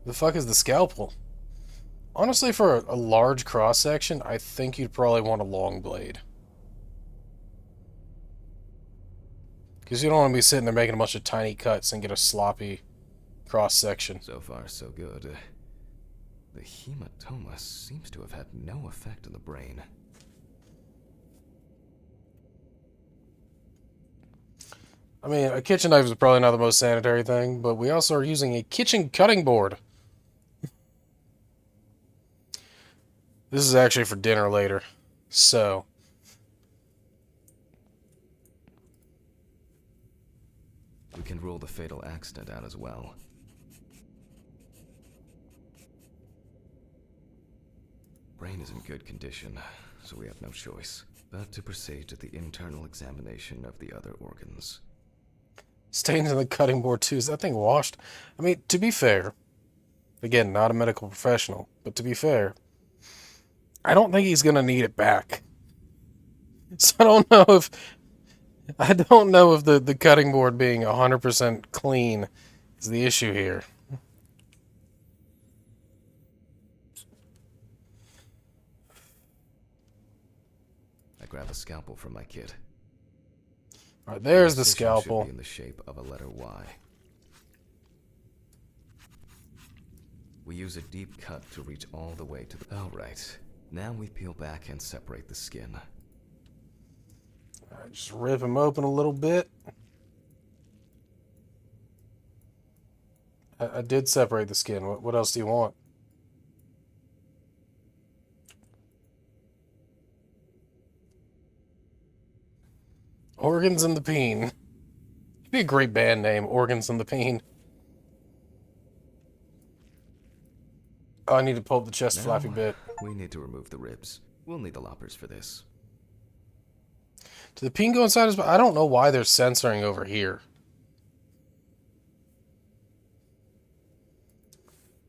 The fuck is the scalpel? Honestly, for a large cross-section, I think you'd probably want a long blade. Because you don't want to be sitting there making a bunch of tiny cuts and get a sloppy cross-section.
So far, so good. The hematoma seems to have had no effect on the brain.
I mean, a kitchen knife is probably not the most sanitary thing, but we also are using a kitchen cutting board. This is actually for dinner later, so...
We can rule the fatal accident out as well. Brain is in good condition, so we have no choice but to proceed to the internal examination of the other organs.
Stains in the cutting board too. Is that thing washed? I mean, to be fair, again, not a medical professional, but to be fair, I don't think he's gonna need it back. So I don't know if the cutting board being 100% clean is the issue here.
I grab a scalpel from my kit.
Alright, there's the
incision
scalpel.
should be in the shape of a letter Y. We use a deep cut to reach all the way to the... Alright, now we peel back and separate the skin.
Alright, just rip him open a little bit. I did separate the skin. What else do you want? Organs and the Peen. It'd be a great band name, Organs and the Peen. Oh, I need to pull up the chest flappy bit.
We need to remove the ribs. We'll need the loppers for this.
Did the peen go inside his... I don't know why they're censoring over here.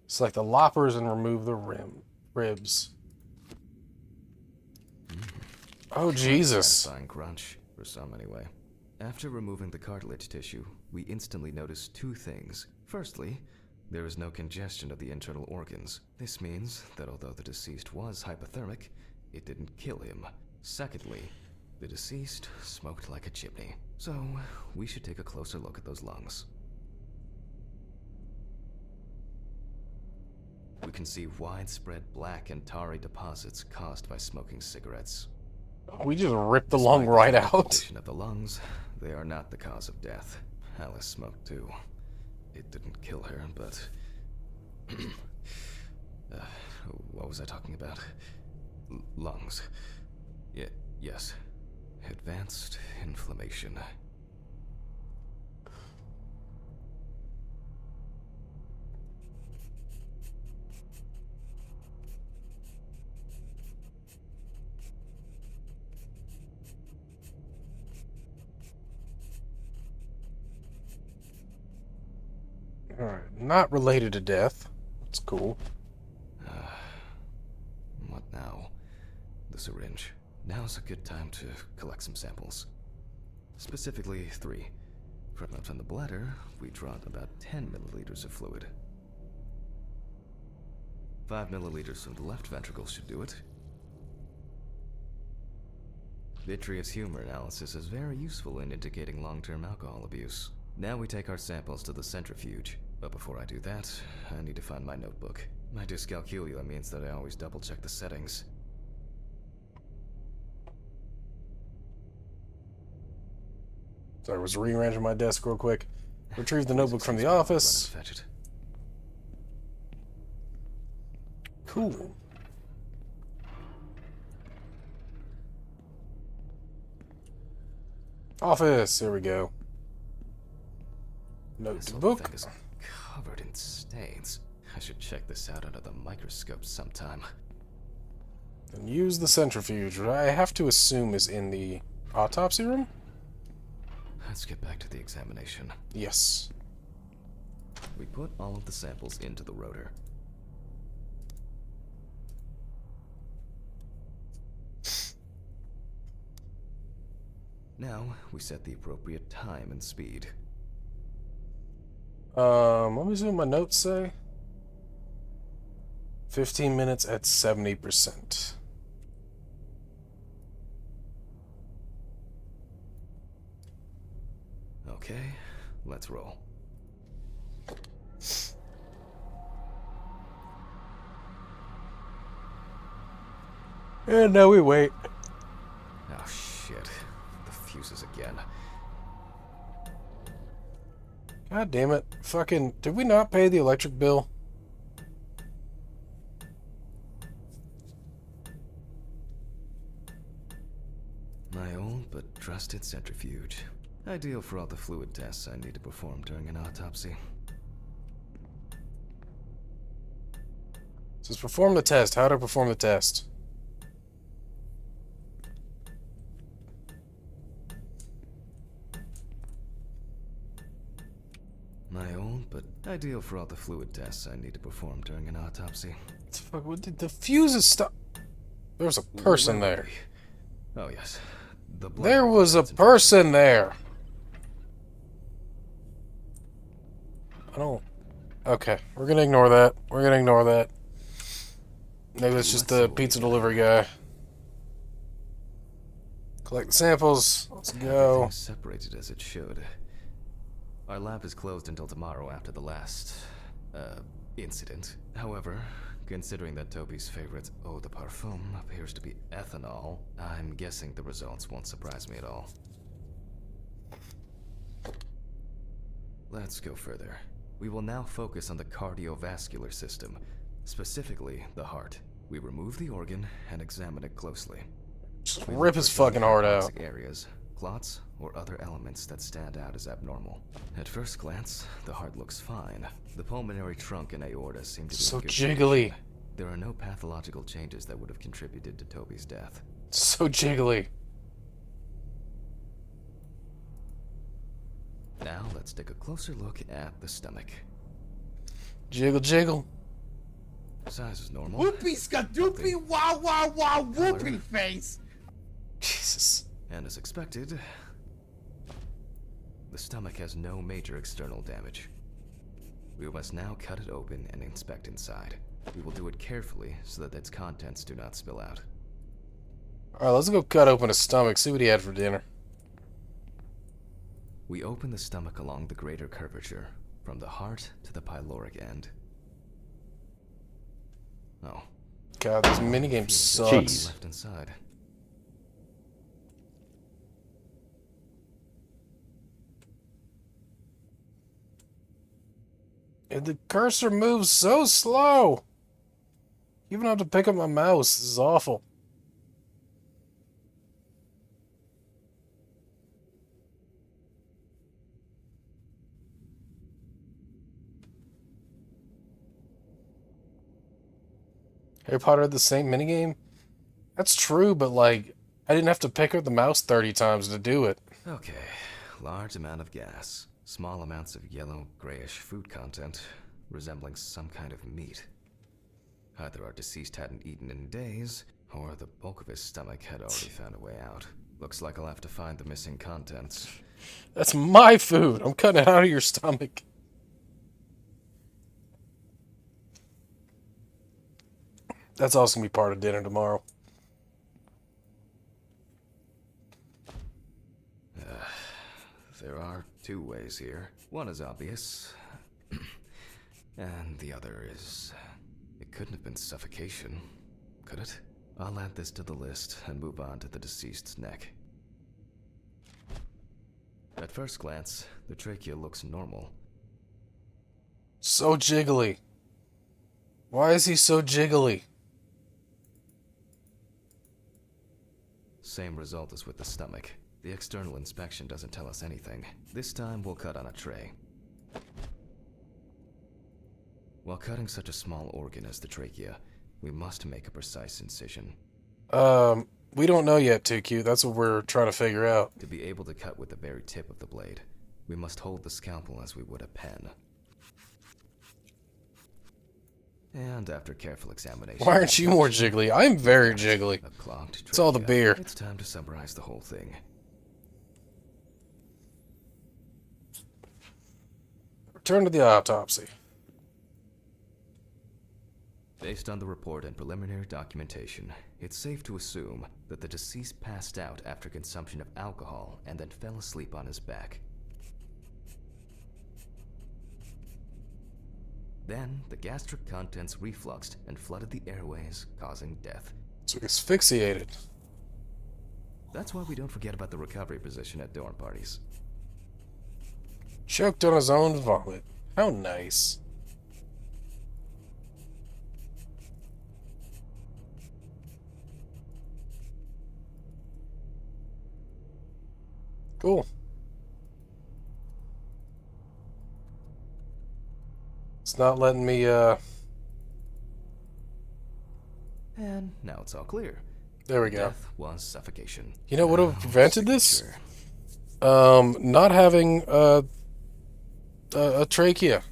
Select the loppers and remove the ribs. Oh, Jesus.
Satisfying crunch, for some anyway. After removing the cartilage tissue, we instantly notice two things. Firstly, there is no congestion of the internal organs. This means that although the deceased was hypothermic, it didn't kill him. Secondly, the deceased smoked like a chimney. So, we should take a closer look at those lungs. We can see widespread black and tarry deposits caused by smoking cigarettes.
We just ripped the lung
Despite
right
the
out.
condition of the lungs, they are not the cause of death. Alice smoked too. It didn't kill her, but... what was I talking about? Lungs. Yes. Advanced inflammation.
Alright, not related to death. That's cool.
What now? The syringe. Now's a good time to collect some samples. Specifically, 3. From the bladder, we draw about 10 milliliters of fluid. 5 milliliters from the left ventricle should do it. Vitreous humor analysis is very useful in indicating long-term alcohol abuse. Now we take our samples to the centrifuge. But before I do that, I need to find my notebook. My dyscalculia means that I always double-check the settings.
Sorry, I was rearranging my desk real quick. Retrieve the notebook from the office.
Fetch it.
Cool. Office, there we go.
This whole
Notebook.
thing is covered in stains. I should check this out under the microscope sometime.
And use the centrifuge, which I have to assume is in the autopsy room?
Let's get back to the examination.
Yes.
We put all of the samples into the rotor. Now, we set the appropriate time and speed.
Let me see what my notes say. 15 minutes at 70%.
Okay, let's roll.
And now we wait.
Oh shit. The fuses again.
God damn it. Fucking, did we not pay the electric bill?
My old but trusted centrifuge. Ideal for all the fluid tests I need to perform during an autopsy.
Says perform the test. How to perform the test?
My old but ideal for all the fluid tests I need to perform during an autopsy.
What the fuck? What did the fuses stop? There was a person there.
Oh yes. The blood
There was a person there. I don't... Okay, we're gonna ignore that. We're gonna ignore that. Maybe it's just the pizza delivery guy. Collect the samples. Let's go.
Everything's separated as it should. Our lab is closed until tomorrow after the last, incident. However, considering that Toby's favorite eau de parfum appears to be ethanol, I'm guessing the results won't surprise me at all. Let's go further. We will now focus on the cardiovascular system, specifically the heart. We remove the organ and examine it closely.
Just
We
rip
look
his
for
fucking heart out.
toxic areas, clots, or other elements that stand out as abnormal. At first glance, the heart looks fine. The pulmonary trunk and aorta seem to be
So
in good
jiggly.
condition. There are no pathological changes that would have contributed to Toby's death.
So jiggly.
Now let's take a closer look at the stomach.
Jiggle, jiggle.
Size is normal.
Whoopie skadoopie wow wow wow whoopie face!
Jesus.
And as expected, the stomach has no major external damage. We must now cut it open and inspect inside. We will do it carefully so that its contents do not spill out.
Alright, let's go cut open his stomach, see what he had for dinner.
We open the stomach along the greater curvature, from the heart to the pyloric end. Oh.
God, this minigame sucks.
Jeez.
Left inside.
And the cursor moves so slow. Even have to pick up my mouse. This is awful. Harry Potter had the same minigame? That's true, but like, I didn't have to pick up the mouse 30 times to do it.
Okay, large amount of gas, small amounts of yellow, grayish food content, resembling some kind of meat. Either our deceased hadn't eaten in days, or the bulk of his stomach had already found a way out. Looks like I'll have to find the missing contents.
That's my food. I'm cutting it out of your stomach. That's also gonna be part of dinner tomorrow.
There are two ways here. One is obvious, and the other is... It couldn't have been suffocation, could it? I'll add this to the list and move on to the deceased's neck. At first glance, the trachea looks normal.
So jiggly. Why is he so jiggly?
Same result as with the stomach. The external inspection doesn't tell us anything. This time we'll cut on a tray. While cutting such a small organ as the trachea, we must make a precise incision.
We don't know yet, 2Q. That's what we're trying to figure out.
To be able to cut with the very tip of the blade, we must hold the scalpel as we would a pen. And after careful examination...
Why aren't you more jiggly? I'm very jiggly.
A clogged
It's all the
trachea.
beer.
It's time to summarize the whole thing.
Return to the autopsy.
Based on the report and preliminary documentation, it's safe to assume that the deceased passed out after consumption of alcohol and then fell asleep on his back. Then, the gastric contents refluxed and flooded the airways, causing death.
So he's asphyxiated.
That's why we don't forget about the recovery position at dorm parties.
Choked on his own vomit. How nice. Cool. It's not letting me,
And now it's all clear.
There we go.
Death was suffocation.
You know what would have prevented this?
Signature.
Not having a trachea.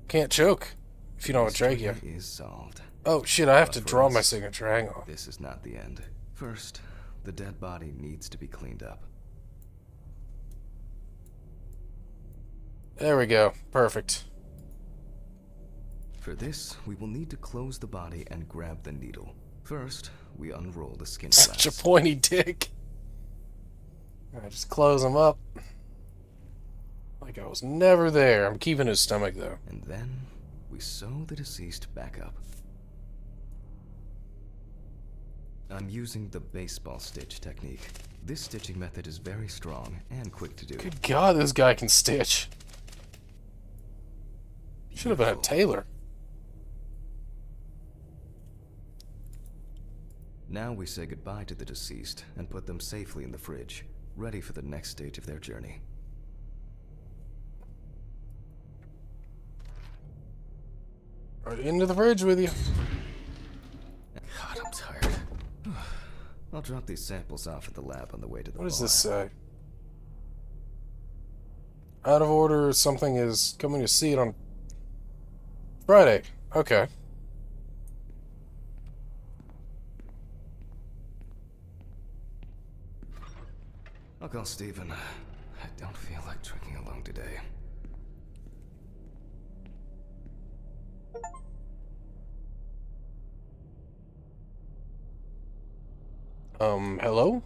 Can't choke if you don't have a trachea.
Mystery is solved.
Oh shit, I have
But
to
for
draw
us,
my signature. Hang on.
This is not the end. First, the dead body needs to be cleaned up.
There we go. Perfect.
For this, we will need to close the body and grab the needle. First, we unroll the skin
Such a
flaps.
pointy dick. I just close him up. Like I was never there. I'm keeping his stomach though.
And then, we sew the deceased back up. I'm using the baseball stitch technique. This stitching method is very strong and quick to do.
Good God, this guy can stitch. Should have been a
Beautiful.
tailor.
Now we say goodbye to the deceased and put them safely in the fridge, ready for the next stage of their journey.
Right into the fridge with you.
God, I'm tired. I'll drop these samples off at the lab on the way to the
What does
bar.
this say? Out of order, something is coming to see it on Friday. Okay.
I'll call Steven. I don't feel like drinking alone today.
Hello?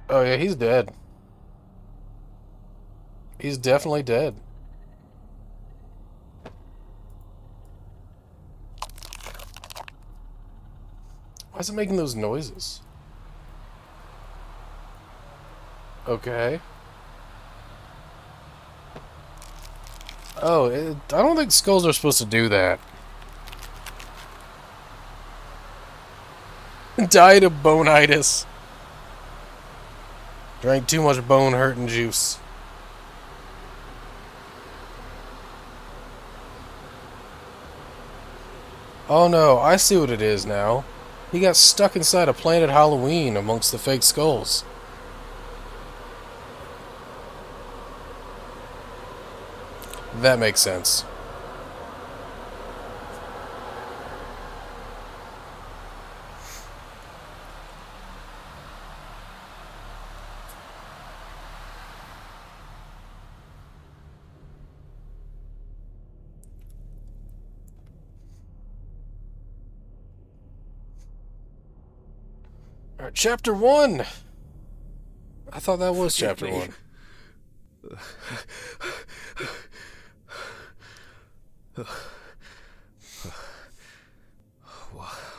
Oh yeah, he's dead. He's definitely dead. Why is it making those noises? Okay. Oh, I don't think skulls are supposed to do that. Died of bonitis. Drank too much bone-hurting juice. Oh no, I see what it is now. He got stuck inside a Planet Halloween amongst the fake skulls. That makes sense. Alright, chapter 1! I thought that was chapter 1.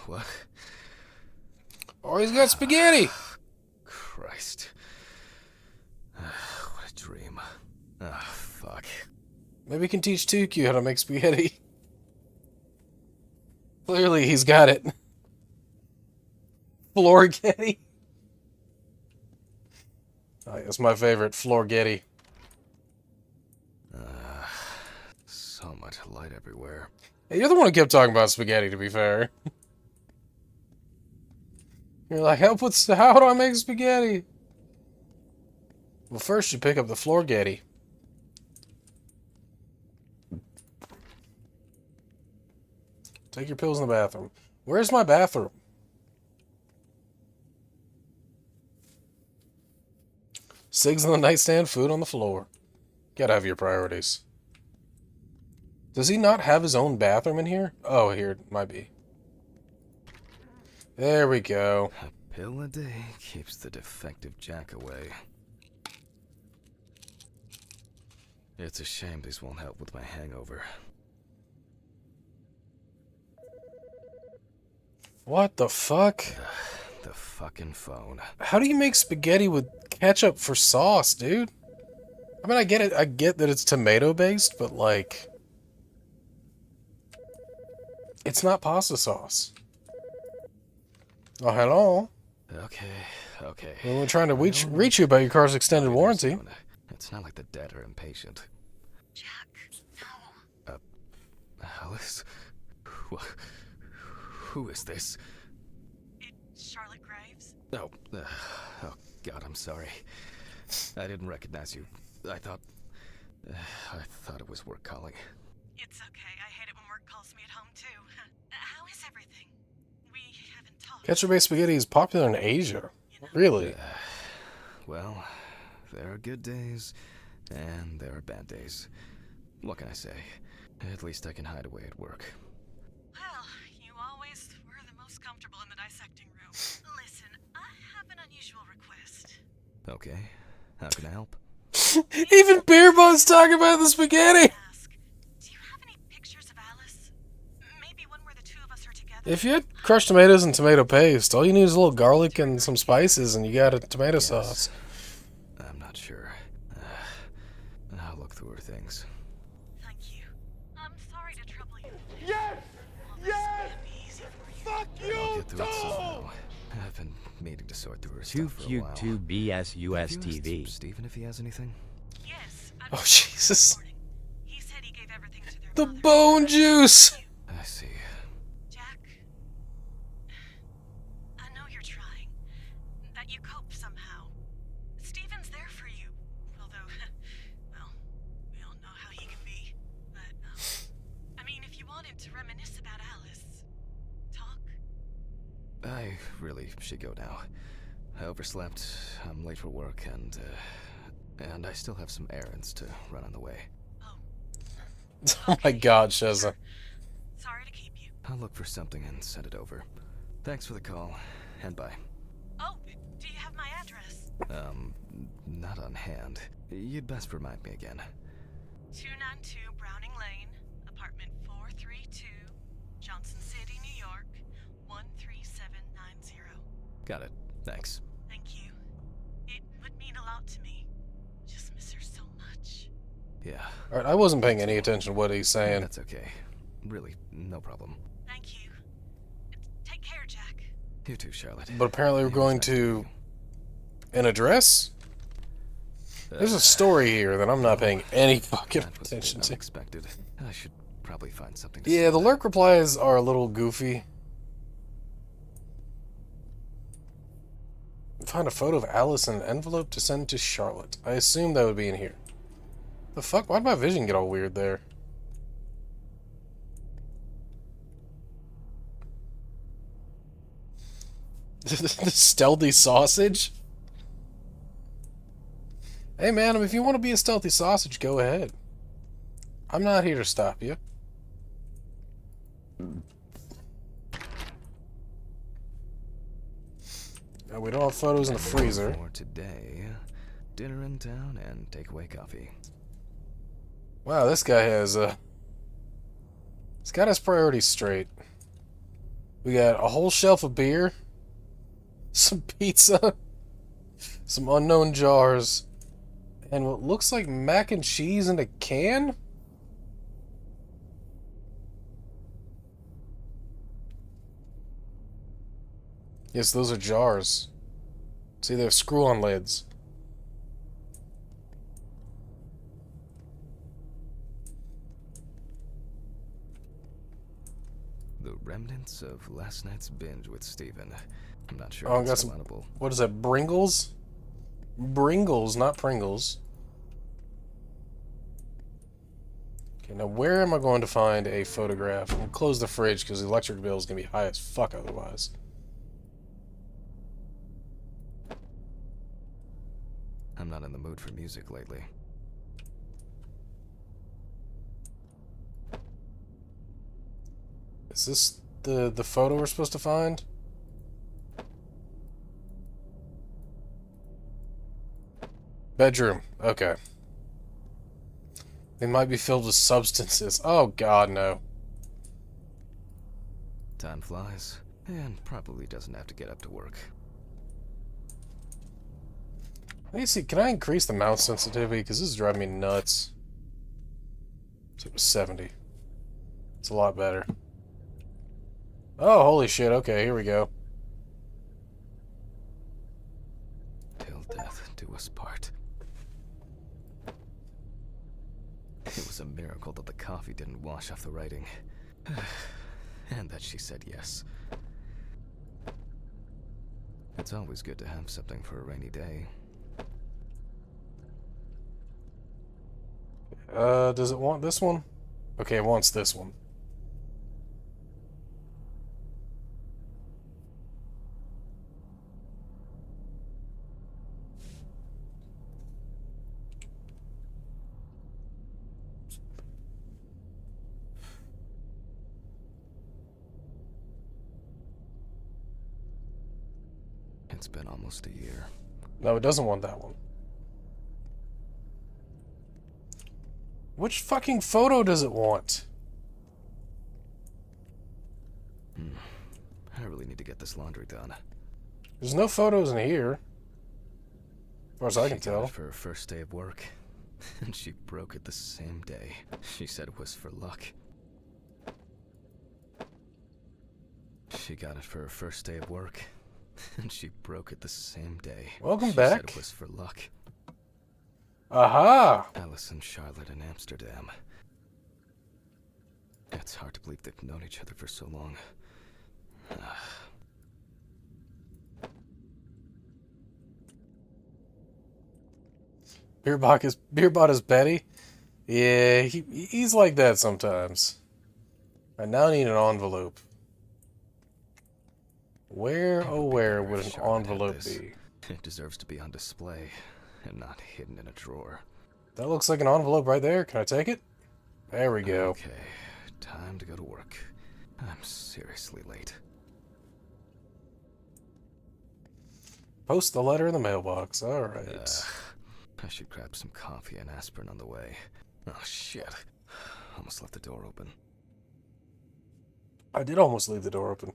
What?
Oh, he's got spaghetti!
Christ. What a dream. Ah, fuck.
Maybe he can teach Tukyu how to make spaghetti. Clearly, he's got it. Florgetti. Oh, that's my favorite, Florgetti.
So much light everywhere.
Hey, you're the one who kept talking about spaghetti, to be fair. You're like, how do I make spaghetti? Well, first you pick up the Florgetti. Take your pills in the bathroom. Where's my bathroom? Cigs on the nightstand, food on the floor. Gotta have your priorities. Does he not have his own bathroom in here? Oh, here it might be. There we go.
A pill a day keeps the defective Jack away. It's a shame these won't help with my hangover.
What the fuck?
The fucking phone.
How do you make spaghetti with ketchup for sauce, dude? I mean, I get it. I get that it's tomato-based, but, like... it's not pasta sauce. Oh, hello.
Okay.
Well, we're trying to reach you about your car's extended warranty.
It's not like the dead are impatient.
Jack, no.
Alice? Who is this?
It's Charlotte Graves.
Oh, oh God, I'm sorry. I didn't recognize you. I thought it was work calling.
It's okay. I hate it when work calls me at home, too. How is everything? We haven't talked.
Ketchup-based spaghetti is popular in Asia. Really?
Well, there are good days, and there are bad days. What can I say? At least I can hide away at work.
Well, you always were the most comfortable in the dissecting room. Listen, I have an unusual request.
Okay, how can I help?
Even Beer But's talking about the spaghetti!
Ask, do you have any pictures of Alice? Maybe one where the two of us are together?
If you had crushed tomatoes and tomato paste, all you need is a little garlic and some spices, and you got a tomato sauce.
I'm not sure. I'll look through her things.
Thank you. I'm sorry to trouble you.
Yes!
Well, this
Yes!
can't be easy for you.
Fuck
I'll
you
get through it
too!
somehow. I've been meaning to sort through her stuff for a while. Have you
QQ2BSUSTV.
asked Stephen if he has anything?
Yes. I
Oh,
was
Jesus.
this morning. He said he gave everything to their
The
mother.
bone juice!
I see.
Jack, I know you're trying. That you cope somehow. Steven's there for you. Although, well, we all know how he can be. But, I mean, if you wanted to reminisce about Alice, talk.
I really should go now. I overslept, I'm late for work, and I still have some errands to run on the way.
Oh my god, Sheza.
Sorry to keep you.
I'll look for something and send it over. Thanks for the call, and bye.
Oh, do you have my address?
Not on hand. You'd best remind me again.
292 Browning Lane, apartment 432, Johnson City, New York, 13790.
Got it. Thanks.
Thank you. It would mean a lot to me. Just miss her so much.
Yeah.
Alright, I wasn't paying any attention to what he's saying.
That's okay. Really, no problem.
Thank you. Take care, Jack.
You too, Charlotte.
But apparently we're
It was
going
nice meeting
to... an address? There's a story here that I'm not paying any fucking
That was
attention to.
unexpected. I should probably find something to
Yeah, the
send.
lurk replies are a little goofy. Find a photo of Alice in an envelope to send to Charlotte. I assume that would be in here. The fuck? Why'd my vision get all weird there? The stealthy sausage? Hey man, if you want to be a stealthy sausage, go ahead. I'm not here to stop you. No, we don't have photos in the freezer.
For today, dinner in town and takeaway coffee.
Wow, this guy has he's got his priorities straight. We got a whole shelf of beer, some pizza, some unknown jars, and what looks like mac and cheese in a can? Yes, those are jars. See, they're screw-on lids.
The remnants of last night's binge with Steven. I'm not sure
Oh, I
if
got
it's
some.
palatable.
What is that? Bringles? Bringles, not Pringles. Okay, now where am I going to find a photograph? I'm gonna close the fridge because the electric bill is gonna be high as fuck otherwise.
I'm not in the mood for music lately.
Is this the photo we're supposed to find? Bedroom. Okay. They might be filled with substances. Oh god, no.
Time flies, and probably doesn't have to get up to work.
Let me see, can I increase the mouse sensitivity? Because this is driving me nuts. So it was 70. It's a lot better. Oh, holy shit. Okay, here we go.
Till death do us part. It was a miracle that the coffee didn't wash off the writing. And that she said yes. It's always good to have something for a rainy day.
Does it want this one? Okay, it wants this one.
It's been almost a year.
No, it doesn't want that one. Which fucking photo does it want?
I really need to get this laundry done.
There's no photos in here. As far as I can
She got
tell.
it for her first day of work, and she broke it the same day. She said it was for luck. She got it for her first day of work, and she broke it the same day.
Welcome
She
back.
said it was for luck.
Aha!
Alice and Charlotte in Amsterdam. It's hard to believe they've known each other for so long.
Beerbot is Betty? Yeah, he's like that sometimes. I now need an envelope. Where, oh where would an
Charlotte had
envelope
this.
be?
It deserves to be on display and not hidden in a drawer.
That looks like an envelope right there. Can I take it? There we go.
Okay, time to go to work. I'm seriously late.
Post the letter in the mailbox. Alright.
I should grab some coffee and aspirin on the way. Oh shit. Almost left the door open.
I did almost leave the door open.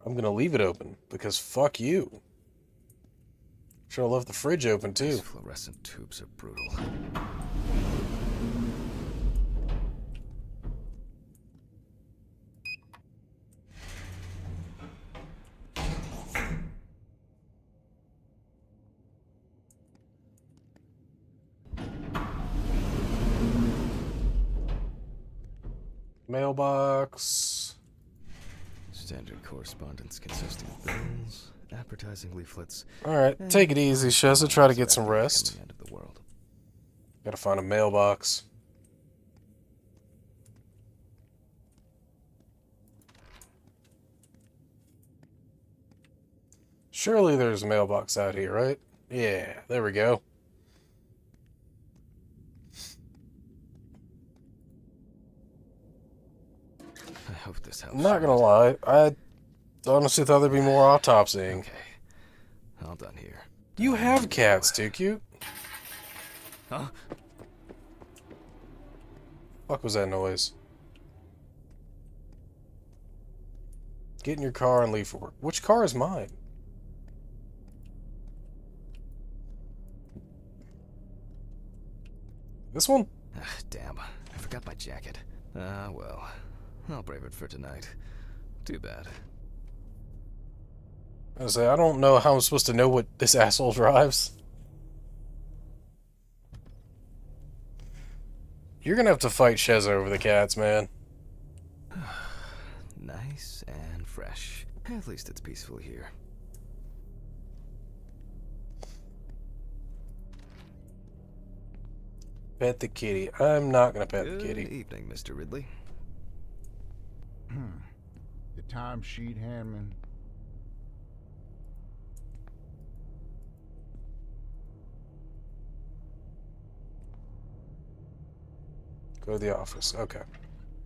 I'm gonna leave it open, because fuck you. Should have left the fridge open, too.
These fluorescent tubes are brutal.
Mailbox.
Standard correspondence consisting of bills, advertising leaflets.
Alright, take it easy, Sheza. Try to get some rest.
End of the world.
Gotta find a mailbox. Surely there's a mailbox out here, right? Yeah, there we go.
I hope this helps.
I'm not gonna lie, I honestly thought there'd be more autopsying.
Okay. All done here.
You have cats, too cute.
Huh?
Fuck was that noise? Get in your car and leave for work. Which car is mine? This one?
Ah, damn. I forgot my jacket. Ah, well. I'll brave it for tonight. Too bad.
I was say, I don't know how I'm supposed to know what this asshole drives. You're gonna have to fight Sheza over the cats, man.
Nice and fresh. At least it's peaceful here.
Pet the kitty. I'm not gonna pet the
Good
kitty.
evening, Mr. Ridley.
The timesheet, Handman.
Go to the office. Okay.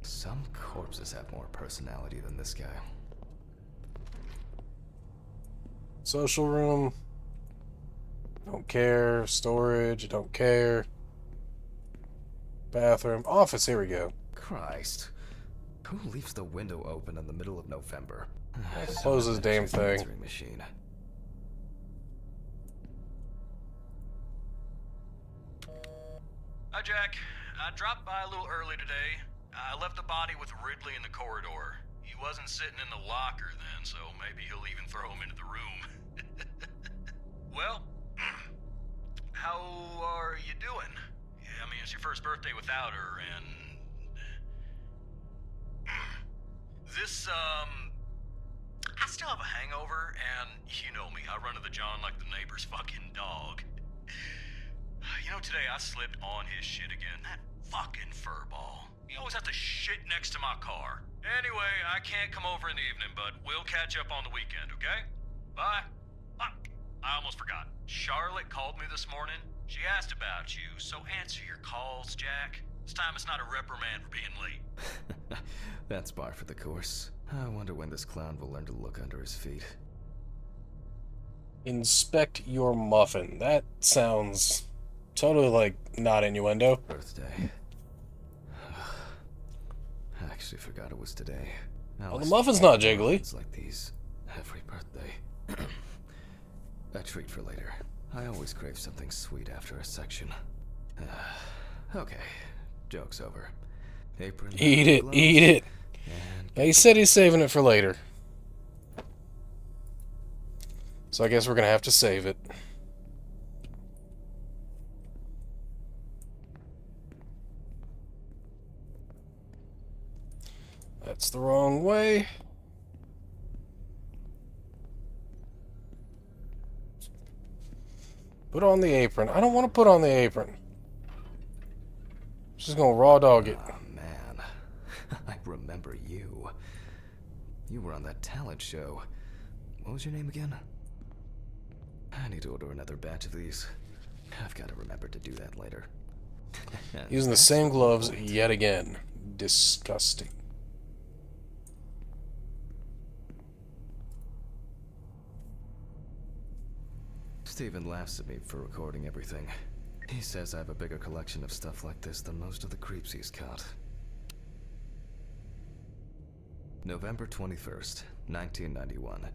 Some corpses have more personality than this guy.
Social room. Don't care. Storage. Don't care. Bathroom. Office. Here we go.
Christ. Who leaves the window open in the middle of November?
Close this damn thing.
Answering machine.
Hi, Jack. I dropped by a little early today. I left the body with Ridley in the corridor. He wasn't sitting in the locker then, so maybe he'll even throw him into the room. Well, how are you doing? Yeah, I mean, it's your first birthday without her, and... This, I still have a hangover, and you know me, I run to the John like the neighbor's fucking dog. You know, today I slipped on his shit again. That fucking furball. He always has to shit next to my car. Anyway, I can't come over in the evening, but we'll catch up on the weekend, okay? Bye. I almost forgot. Charlotte called me this morning. She asked about you, so answer your calls, Jack. This time it's not a reprimand for being late.
That's par for the course. I wonder when this clown will learn to look under his feet.
Inspect your muffin. That sounds totally like not innuendo.
Birthday. I actually forgot it was today.
Well, the muffin's not jiggly.
It's like these every birthday. A treat for later. I always crave something sweet after a section. Okay, joke's over. Apron.
Eat it,
gloves,
eat it.
and
He said he's saving it for later. So I guess we're gonna have to save it. That's the wrong way. Put on the apron. I don't want to put on the apron. Just gonna raw dog it.
Oh, man. I remember you. You were on that talent show. What was your name again? I need to order another batch of these. I've got to remember to do that later.
Using the same gloves yet again. Disgusting.
Steven laughs at me for recording everything. He says I have a bigger collection of stuff like this than most of the creeps he's caught. November 21st, 1991.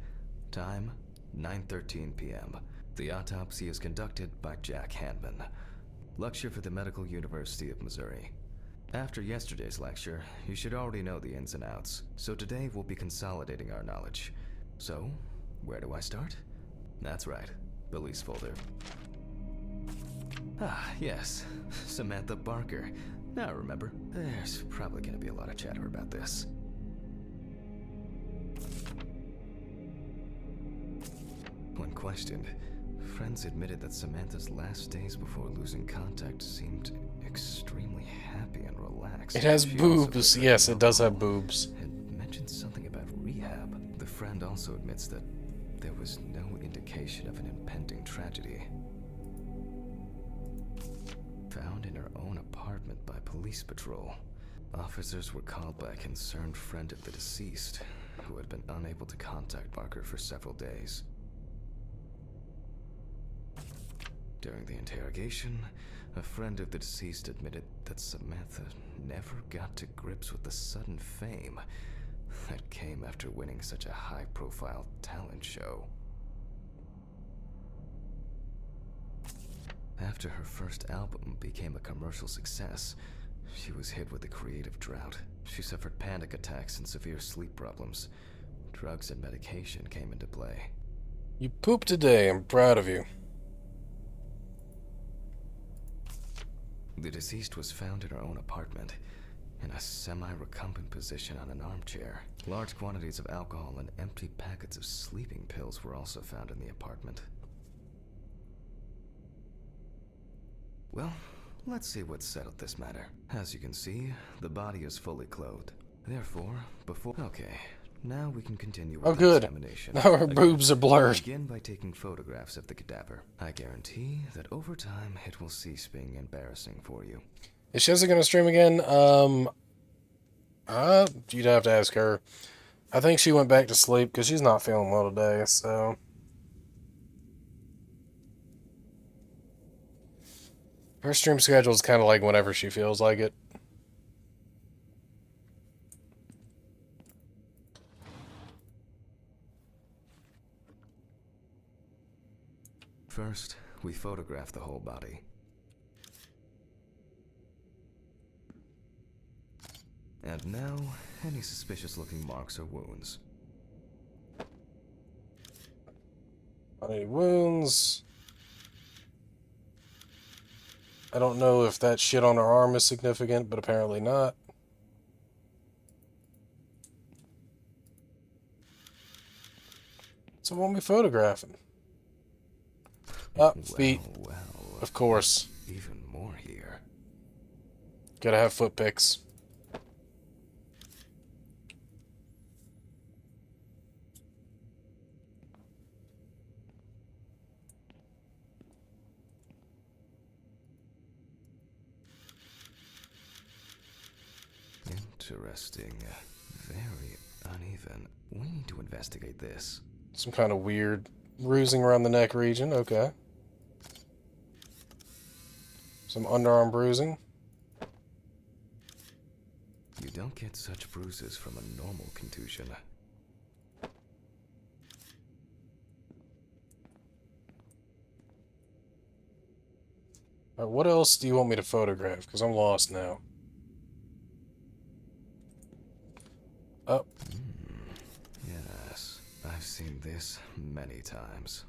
Time, 9:13 p.m. The autopsy is conducted by Jack Handman. Lecture for the Medical University of Missouri. After yesterday's lecture, you should already know the ins and outs, so today we'll be consolidating our knowledge. So, where do I start? That's right, police folder. Ah, yes, Samantha Barker, Now remember, there's probably gonna be a lot of chatter about this. When questioned, friends admitted that Samantha's last days before losing contact seemed extremely happy and relaxed.
It has
She also
boobs.
admitted
Yes,
that
it does have
alcohol
boobs.
had mentioned something about rehab. The friend also admits that there was no indication of an impending tragedy. Found in her own apartment by police patrol, officers were called by a concerned friend of the deceased, who had been unable to contact Barker for several days. During the interrogation, a friend of the deceased admitted that Samantha never got to grips with the sudden fame that came after winning such a high-profile talent show. After her first album became a commercial success, she was hit with a creative drought. She suffered panic attacks and severe sleep problems. Drugs and medication came into play.
You pooped today. I'm proud of you.
The deceased was found in her own apartment, in a semi-recumbent position on an armchair. Large quantities of alcohol and empty packets of sleeping pills were also found in the apartment. Well, let's see what settled this matter. As you can see, the body is fully clothed. Therefore, Okay, now we can continue with the
good.
examination.
Now her boobs are blurred.
Begin by taking photographs of the cadaver. I guarantee that over time, it will cease being embarrassing for you.
Is Shezza gonna stream again? You'd have to ask her. I think she went back to sleep because she's not feeling well today, so... Her stream schedule is kind of like whenever she feels like it.
First, we photograph the whole body. And now, any suspicious-looking marks or wounds.
Any wounds? I don't know if that shit on her arm is significant, but apparently not. So what are we photographing? Feet.
Well,
Of course.
even more here.
Gotta have foot pics.
Interesting. Very uneven. We need to investigate this.
Some kind of weird bruising around the neck region. Okay. Some underarm bruising.
You don't get such bruises from a normal contusion.
Alright, what else do you want me to photograph? Because I'm lost now. Oh.
Yes, I've seen this many times.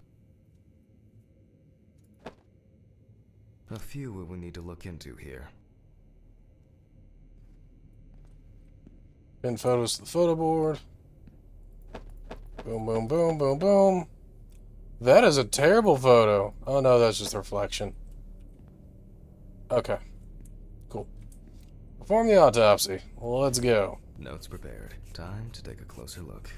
A few we will need to look into here.
Pin photos to the photo board. Boom, boom, boom, boom, boom. That is a terrible photo. Oh no, that's just a reflection. Okay. Cool. Perform the autopsy. Let's go.
Notes prepared. Time to take a closer look.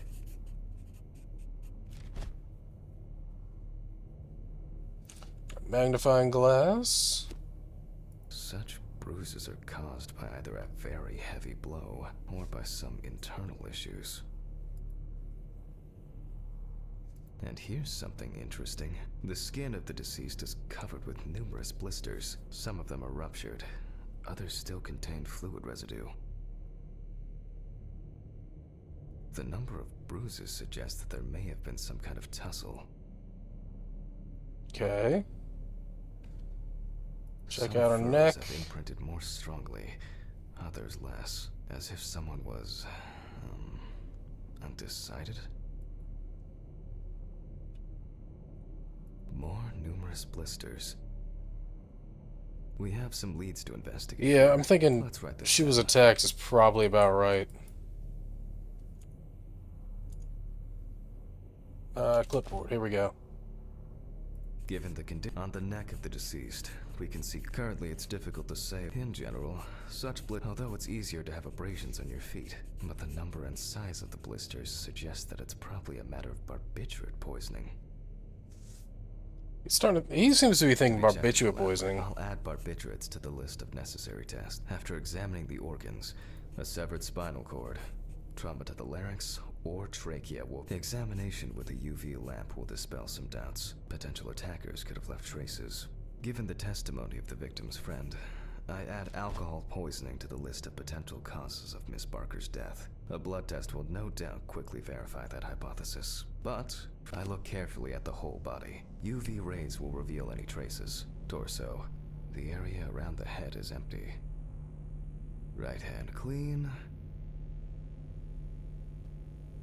Magnifying glass.
Such bruises are caused by either a very heavy blow or by some internal issues. And here's something interesting. The skin of the deceased is covered with numerous blisters. Some of them are ruptured. Others still contain fluid residue. The number of bruises suggests that there may have been some kind of tussle.
Okay. Check
Some
out her
furs
neck.
have imprinted more strongly, others less, as if someone was undecided. More numerous blisters. We have some leads to investigate.
Yeah, I'm thinking
Let's write this
she was
down.
attacked is probably about right. Clipboard, here we go.
Given the condition on the neck of the deceased, we can see currently it's difficult to say. In general, such although it's easier to have abrasions on your feet, but the number and size of the blisters suggest that it's probably a matter of barbiturate poisoning.
He seems to be thinking
We checked the
barbiturate
lab.
poisoning.
I'll add barbiturates to the list of necessary tests. After examining the organs, a severed spinal cord, trauma to the larynx, or trachea will... The examination with a UV lamp will dispel some doubts. Potential attackers could have left traces. Given the testimony of the victim's friend, I add alcohol poisoning to the list of potential causes of Miss Barker's death. A blood test will no doubt quickly verify that hypothesis. But I look carefully at the whole body. UV rays will reveal any traces. Torso. The area around the head is empty. Right hand clean.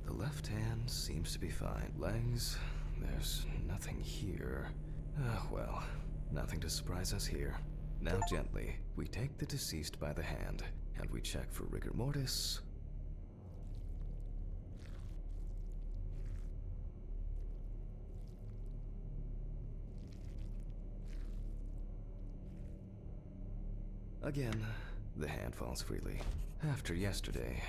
The left hand seems to be fine. Legs, there's nothing here. Well, nothing to surprise us here. Now gently, we take the deceased by the hand, and we check for rigor mortis. Again, the hand falls freely. After yesterday,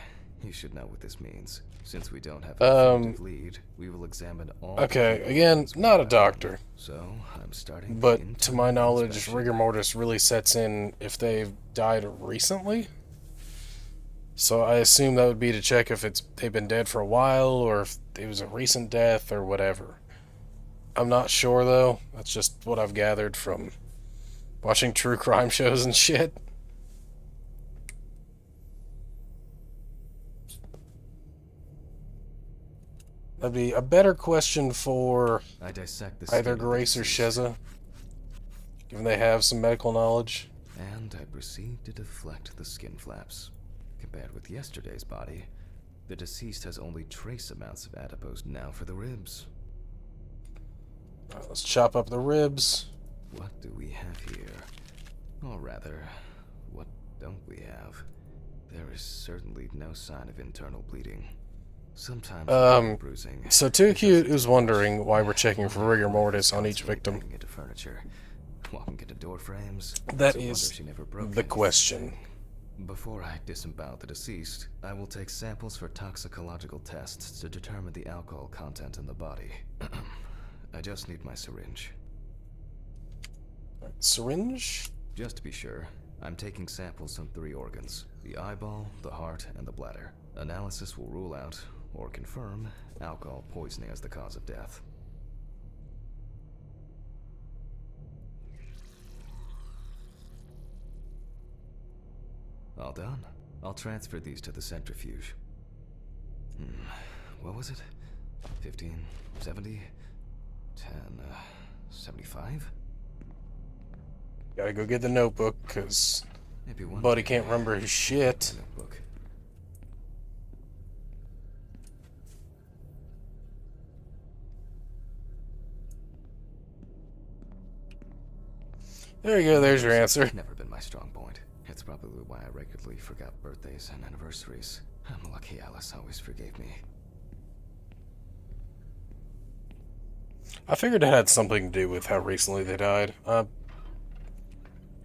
you should know what this means. Since we don't have a definitive lead, we will examine all...
Okay, again, not a doctor.
So, I'm starting...
But to my
internal
knowledge,
inspection.
rigor mortis really sets in if they've died recently. So I assume that would be to check if they've been dead for a while, or if it was a recent death, or whatever. I'm not sure, though. That's just what I've gathered from watching true crime shows and shit. That'd be a better question for
I dissect the
either
skin of the
Grace or
deceased,
Sheza, given they have some medical knowledge.
and I proceed to deflect the skin flaps. Compared with yesterday's body, the deceased has only trace amounts of adipose. Now for the ribs.
Alright, let's chop up the ribs.
What do we have here? Or rather, what don't we have? There is certainly no sign of internal bleeding. Sometimes bruising.
So Too Cute is wondering why we're checking for rigor mortis on each
Constantly
victim.
banging into furniture, walking into door frames.
That
It's a wonder
is
she never broke
the
anything.
question.
Before I disembowel the deceased, I will take samples for toxicological tests to determine the alcohol content in the body. I just need my syringe.
Syringe?
Just to be sure, I'm taking samples from 3 organs: the eyeball, the heart, and the bladder. Analysis will rule out, or confirm, alcohol poisoning as the cause of death. All done. I'll transfer these to the centrifuge. What was it? 15, 70, 10, 75?
Gotta go get the notebook, because
Maybe one
Buddy
day
can't remember his shit.
notebook.
There you go, there's your answer.
Never been my strong point. It's probably why I regularly forgot birthdays and anniversaries. I'm lucky Alice always forgave me.
I figured it had something to do with how recently they died.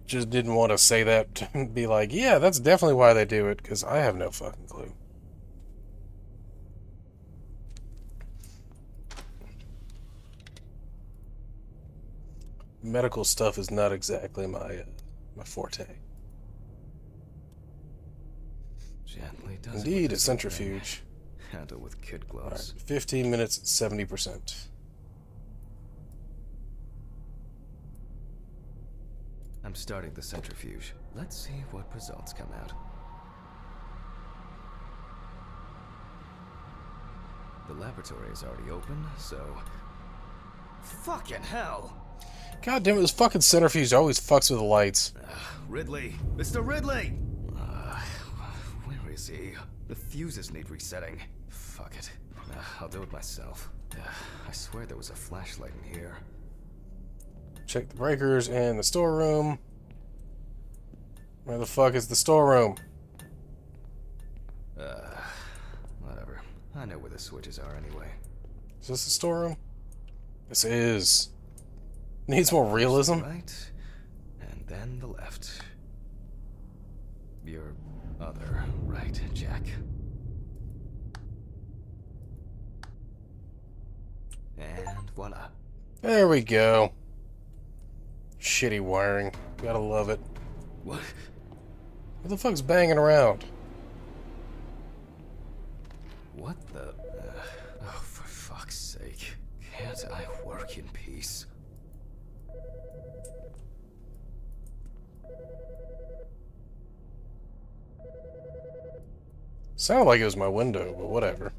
Just didn't want to say that and be like, yeah, that's definitely why they do it, because I have no fucking clue. Medical stuff is not exactly my forte.
Gently does
Indeed,
it
a
with
centrifuge.
handle with kid
Alright,
gloves.
15 minutes, 70%.
I'm starting the centrifuge. Let's see what results come out. The laboratory is already open, so... Fucking hell!
God damn it, this fucking centrifuge always fucks with the lights.
Ridley! Mr. Ridley! Where is he? The fuses need resetting. Fuck it. I'll do it myself. I swear there was a flashlight in here.
Check the breakers in the storeroom. Where the fuck is the storeroom?
Whatever. I know where the switches are anyway.
Is this the storeroom? This is. Needs more realism.
Right, and then the left. Your other right, Jack. And voila.
There we go. Shitty wiring. Gotta love it.
What?
What the fuck's banging around?
What the? Oh, for fuck's sake. Can't I work in peace?
Sounded like it was my window, but whatever.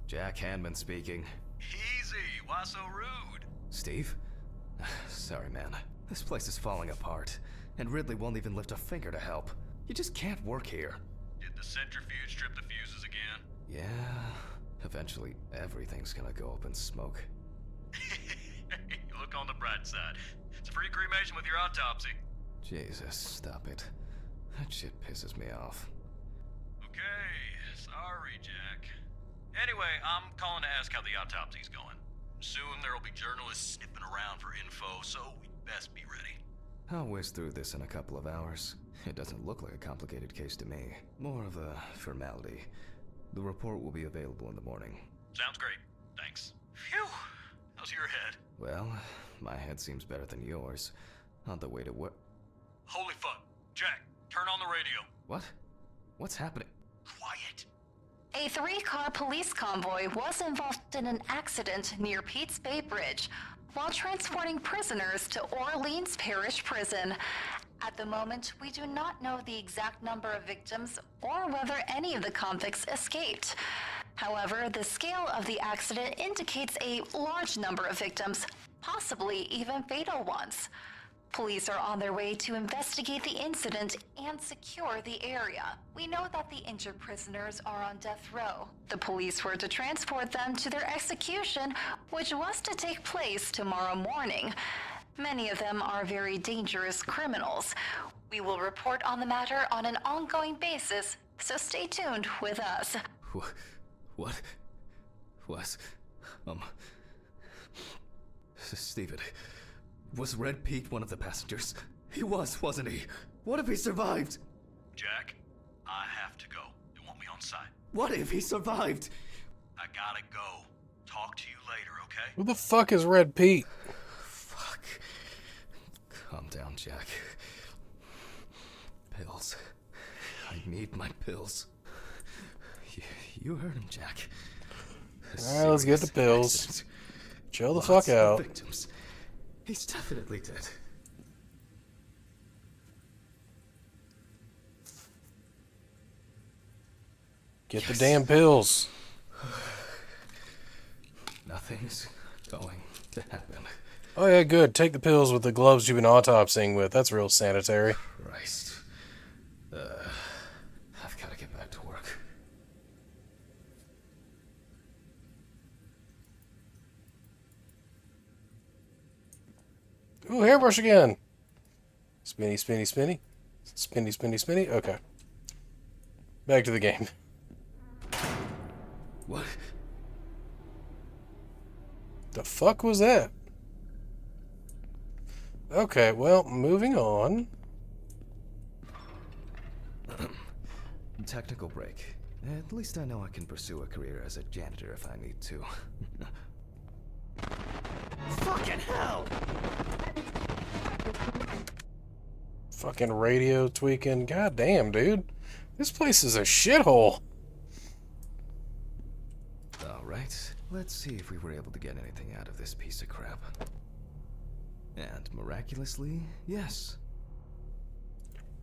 Jack Hanman speaking.
Easy, why so rude?
Steve? Sorry, man. This place is falling apart, and Ridley won't even lift a finger to help. You just can't work here.
Did the centrifuge strip the fuses again?
Yeah, eventually everything's gonna go up in smoke.
Look on the bright side. It's a free cremation with your autopsy.
Jesus, stop it. That shit pisses me off.
Okay, sorry, Jack. Anyway, I'm calling to ask how the autopsy's going. Soon there'll be journalists sniffing around for info, so we'd best be ready.
I'll whiz through this in a couple of hours. It doesn't look like a complicated case to me. More of a formality. The report will be available in the morning.
Sounds great. Thanks. Phew. How's your head?
Well, my head seems better than yours. On the way to work.
Holy fuck. Jack, turn on the radio.
What? What's happening?
Quiet.
A 3-car police convoy was involved in an accident near Pete's Bay Bridge while transporting prisoners to Orleans Parish Prison. At the moment, we do not know the exact number of victims or whether any of the convicts escaped. However, the scale of the accident indicates a large number of victims, possibly even fatal ones. Police are on their way to investigate the incident and secure the area. We know that the injured prisoners are on death row. The police were to transport them to their execution, which was to take place tomorrow morning. Many of them are very dangerous criminals. We will report on the matter on an ongoing basis, so stay tuned with us.
What? Was, Steven, was Red Pete one of the passengers? He was, wasn't he? What if he survived?
Jack, I have to go. They want me on site.
What if he survived?
I gotta go. Talk to you later, okay?
Who the fuck is Red Pete?
Fuck. Calm down, Jack. Pills. I need my pills. You heard him, Jack.
Alright, let's get the pills.
Accident.
Chill the
Lots
fuck
of
out.
Victims. He's definitely dead.
Get the damn pills.
Nothing's going to happen.
Oh yeah, good. Take the pills with the gloves you've been autopsying with. That's real sanitary.
Christ. I've got to get back to work.
Ooh, hairbrush again. Spinny, spinny, spinny. Spinny, spinny, spinny. Okay. Back to the game.
What?
The fuck was that? Okay, well, moving on.
Technical break. At least I know I can pursue a career as a janitor if I need to. Fucking hell!
Fucking radio tweaking. God damn, dude. This place is a shithole.
Alright, let's see if we were able to get anything out of this piece of crap. And miraculously, yes.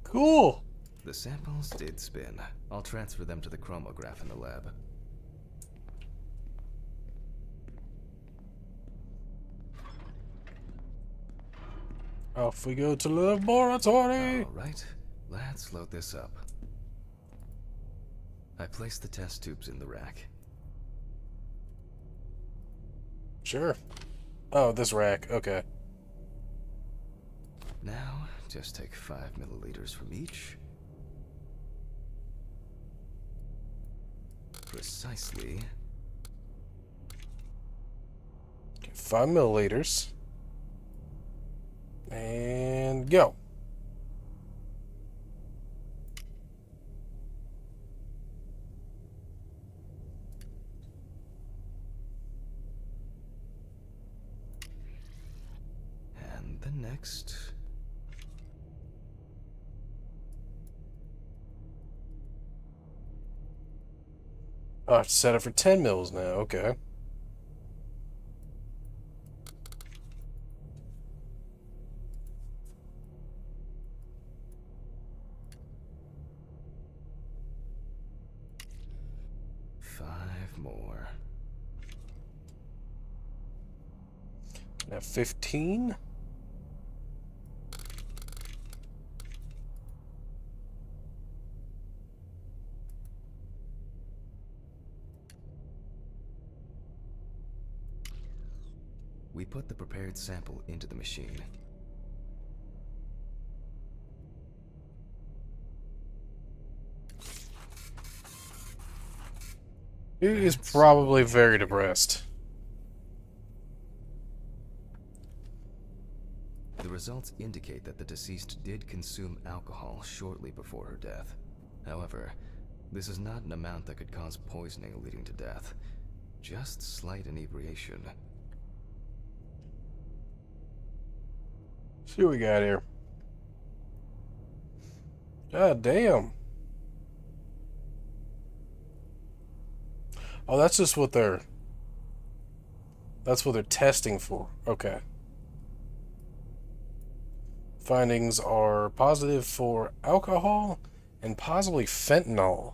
Cool.
The samples did spin. I'll transfer them to the chromograph in the lab.
Off we go to the laboratory.
Alright, let's load this up. I placed the test tubes in the rack.
Sure. Oh, this rack. Okay.
Now, just take 5 milliliters from each. Precisely.
5 milliliters. And go.
And the next.
Oh, I have to set it for 10 mils now. Okay.
Five more.
Now 15.
We put the prepared sample into the machine.
He is probably very depressed.
The results indicate that the deceased did consume alcohol shortly before her death. However, this is not an amount that could cause poisoning leading to death. Just slight inebriation.
See what we got here. God damn. Oh, that's just what they're... That's what they're testing for. Okay. Findings are positive for alcohol and possibly fentanyl.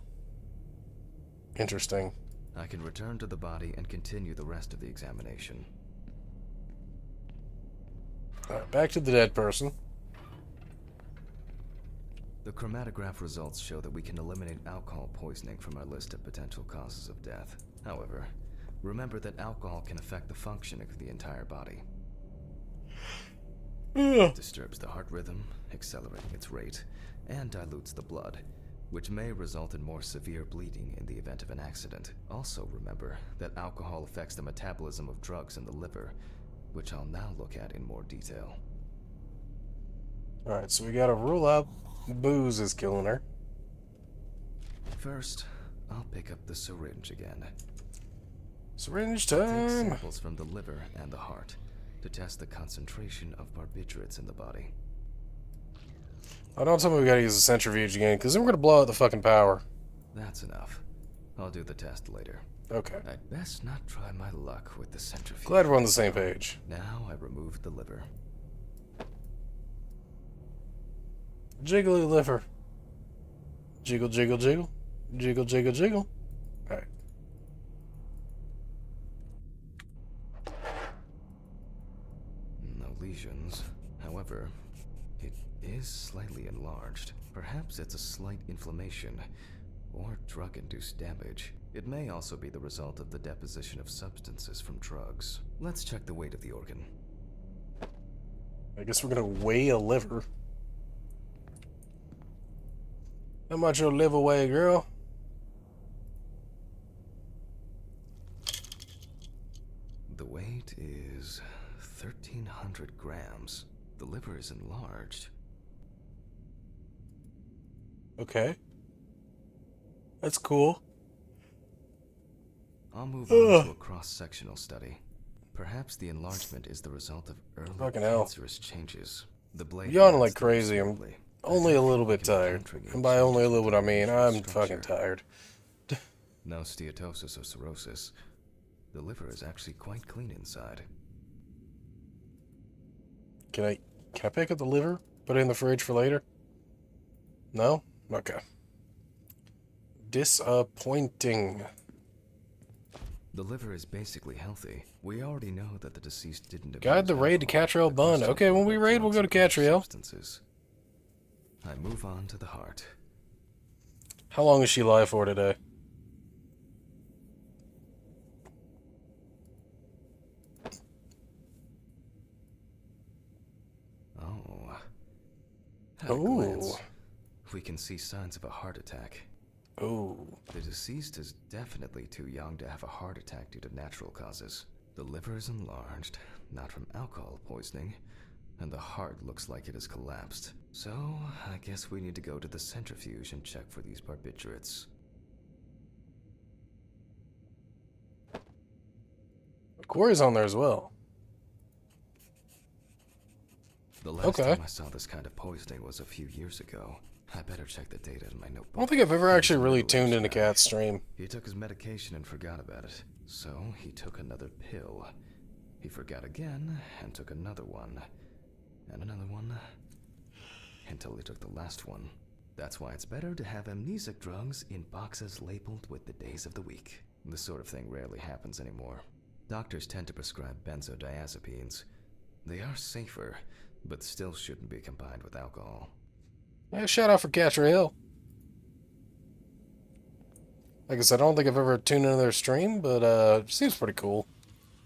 Interesting.
I can return to the body and continue the rest of the examination.
Alright, back to the dead person.
The chromatograph results show that we can eliminate alcohol poisoning from our list of potential causes of death. However, remember that alcohol can affect the functioning of the entire body. It disturbs the heart rhythm, accelerating its rate, and dilutes the blood, which may result in more severe bleeding in the event of an accident. Also remember that alcohol affects the metabolism of drugs in the liver, which I'll now look at in more detail.
Alright, so we gotta rule out booze is killing her.
First, I'll pick up the syringe again.
Syringe
Take
time!
samples from the liver and the heart to test the concentration of barbiturates in the body.
Oh, don't tell me we gotta use the centrifuge again, because then we're gonna blow out the fucking power.
That's enough. I'll do the test later.
Okay.
I'd best not try my luck with the centrifuge.
Glad we're on the same page.
Now I remove the liver.
Jiggly liver. Jiggle, jiggle, jiggle. Jiggle, jiggle, jiggle. Alright.
No lesions. However, it is slightly enlarged. Perhaps it's a slight inflammation or drug-induced damage. It may also be the result of the deposition of substances from drugs. Let's check the weight of the organ.
I guess we're gonna weigh a liver. How much your liver weigh, girl?
The weight is 1,300 grams. The liver is enlarged.
Okay. That's cool.
I'll move on to a cross-sectional study. Perhaps the enlargement is the result of early
Fucking hell.
cancerous changes. The blade
Yawning
glides
like crazy. I'm
smoothly.
only a little bit
I don't
tired.
think it can
And by only a little bit, I mean I'm
structure.
fucking tired.
No steatosis or cirrhosis. The liver is actually quite clean inside.
Can I pick up the liver? Put it in the fridge for later? No? Okay. Disappointing.
The liver is basically healthy. We already know that the deceased didn't
Guide the
abuse
raid to
alcohol.
Catriel
The
Bund.
question
Okay, when
is
we
whether
raid, we'll go to
drugs or
Catriel.
substances. I move on to the heart.
How long is she live for today?
Oh, At a
Ooh.
glance, we can see signs of a heart attack.
Ooh.
The deceased is definitely too young to have a heart attack due to natural causes. The liver is enlarged, not from alcohol poisoning, and the heart looks like it has collapsed. So, I guess we need to go to the centrifuge and check for these barbiturates.
Corey's on there as well.
The last time I saw this kind of poisoning was a few years ago. I better check the data in my notebook.
I don't think I've ever
He
actually
was a
really
middle-aged
tuned into
guy.
Cat's stream.
He took his medication and forgot about it. So, he took another pill. He forgot again and took another one. And another one. Until he took the last one. That's why it's better to have amnesic drugs in boxes labeled with the days of the week. This sort of thing rarely happens anymore. Doctors tend to prescribe benzodiazepines. They are safer, but still shouldn't be combined with alcohol.
Yeah, shout out for Catra Hill. Like I said, I don't think I've ever tuned into their stream, but it seems pretty cool.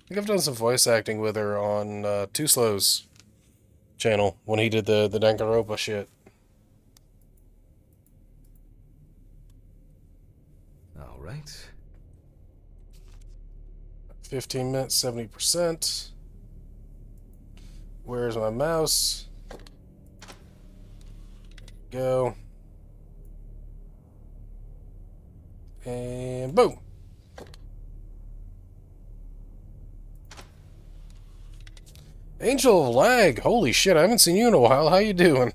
I think I've done some voice acting with her on Too Slow's channel when he did the Danganronpa shit.
All right.
15 minutes, 70%. Where's my mouse? Go. And boom. Angel of Lag. Holy shit, I haven't seen you in a while. How you doing?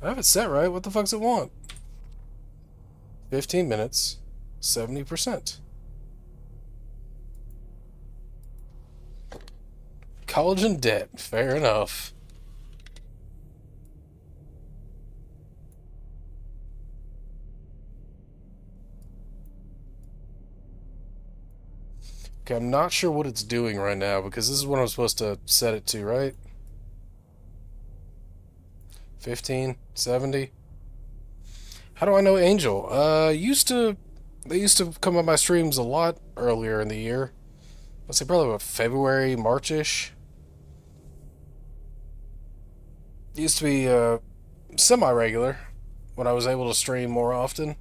I have it set right. What the fuck's it want? 15 minutes, 70%. Collagen debt. Fair enough. Okay, I'm not sure what it's doing right now because this is what I'm supposed to set it to, right? 15, 70. How do I know Angel? They used to come on my streams a lot earlier in the year. Let's say probably about February, March-ish. It used to be semi-regular when I was able to stream more often.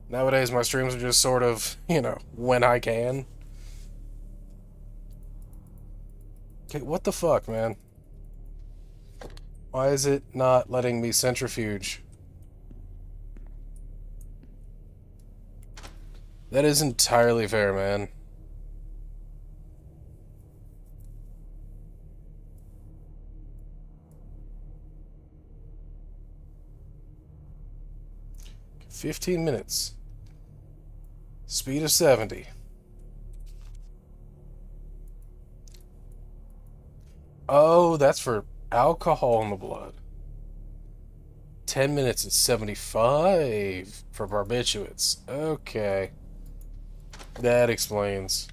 Nowadays my streams are just sort of, you know, when I can. Okay, what the fuck, man? Why is it not letting me centrifuge? That is entirely fair, man. Okay, 15 minutes. Speed of 70. Oh, that's for alcohol in the blood. 10 minutes is 75 for barbiturates. Okay. That explains.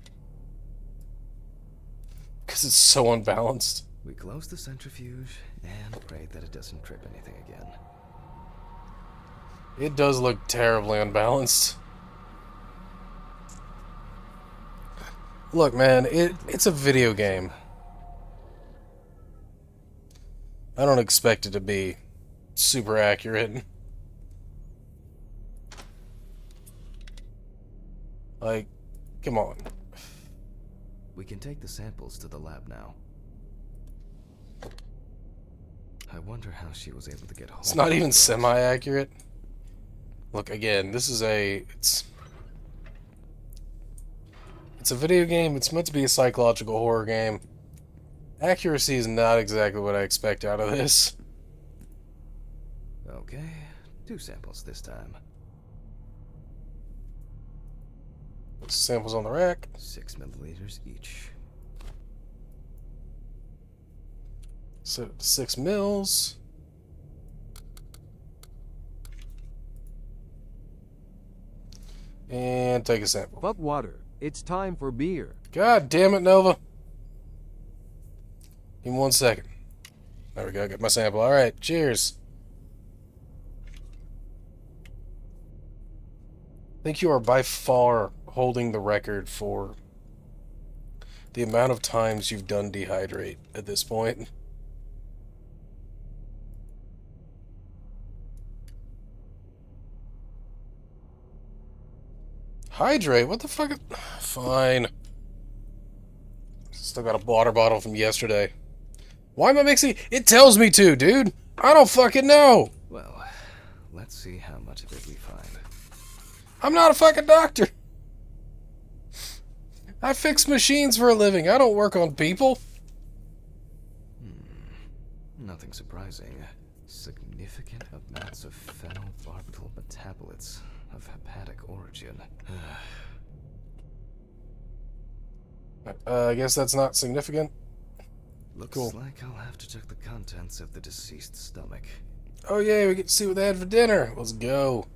Because it's so unbalanced.
We close the centrifuge and pray that it doesn't trip anything again.
It does look terribly unbalanced. Look, man, it's a video game. I don't expect it to be super accurate. Like, come on.
We can take the samples to the lab now. I wonder how she was able to get hold
It's not
of
even
those.
semi-accurate. Look, again, this is it's a video game. It's meant to be a psychological horror game. Accuracy is not exactly what I expect out of this.
Okay, 2 samples this time.
Samples on the rack.
6 milliliters each.
So 6 mils. And take a sample.
Fuck water. It's time for beer.
God damn it, Nova. Give me 1 second. There we go, get my sample. Alright, cheers. I think you are by far holding the record for The amount of times you've done dehydrate at this point. Hydrate? What the fuck? Fine. Still got a water bottle from yesterday. Why am I mixing? It tells me to, dude. I don't fucking know.
Well, let's see how much of it we find.
I'm not a fucking doctor. I fix machines for a living. I don't work on people.
Nothing surprising. Significant amounts of phenobarbital metabolites of hepatic origin.
I guess that's not significant.
Looks
Cool.
like I'll have to check the contents of the deceased's stomach.
Oh yeah, we get to see what they had for dinner. Let's go.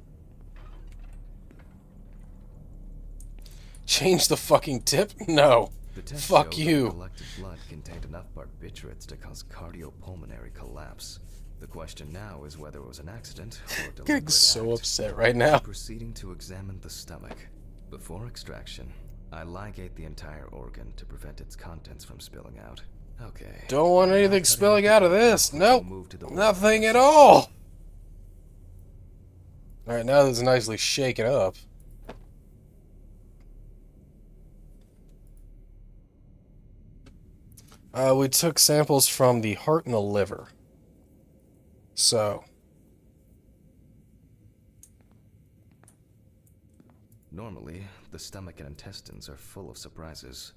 Change the fucking tip? No.
The test
Fuck
showed
you.
that collected blood contained enough barbiturates to cause cardiopulmonary collapse. The question now is whether it was an accident or a
I'm getting
deliberate
so
act.
upset right now.
Proceeding to examine the stomach. Before extraction, I ligate the entire organ to prevent its contents from spilling out. Okay.
Don't want
Now
anything
cutting
spilling
up
out of
the
this.
blood,
Nope.
we'll move to the
Nothing at all. Alright, now that it's nicely shaken up. We took samples from the heart and the liver. So,
Normally, the stomach and intestines are full of surprises.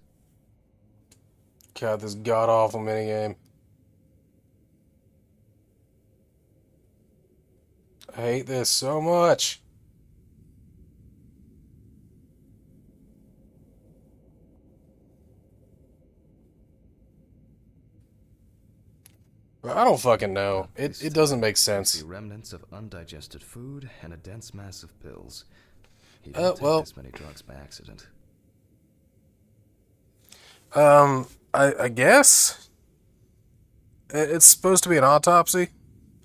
God, this god-awful minigame. I hate this so much. I don't fucking know. It doesn't make sense.
The remnants of undigested food and a dense mass of pills. He
Uh,
didn't take
well-
this many drugs by accident.
I guess it's supposed to be an autopsy.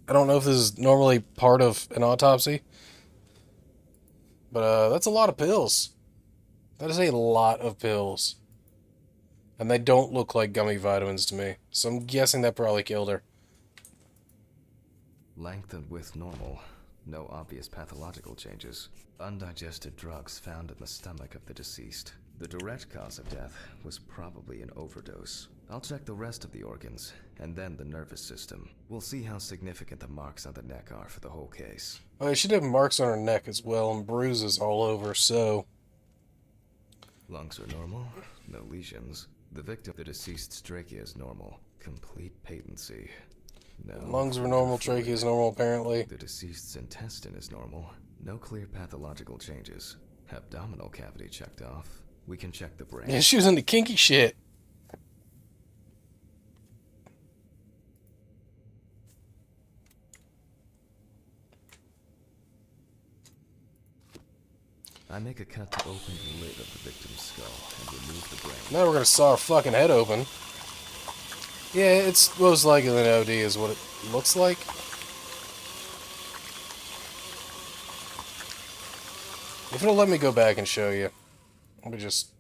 I don't know if this is normally part of an autopsy, but that's a lot of pills. That is a lot of pills, and they don't look like gummy vitamins to me. So I'm guessing that probably killed her.
Length and width normal. No obvious pathological changes. Undigested drugs found in the stomach of the deceased. The direct cause of death was probably an overdose. I'll check the rest of the organs, and then the nervous system. We'll see how significant the marks on the neck are for the whole case.
Oh, she did have marks on her neck as well and bruises all over, so...
Lungs are normal, no lesions. The victim, the deceased's trachea is normal. Complete patency. No.
Lungs were normal, trachea is normal apparently.
The deceased's intestine is normal. No clear pathological changes. Abdominal cavity checked off. We can check the brain.
Yeah, she was into kinky shit.
I make a cut to open the lid of the victim's skull and remove the brain.
Now we're gonna saw her fucking head open. Yeah, it's most likely an OD is what it looks like. If it'll let me go back and show you. Let me just...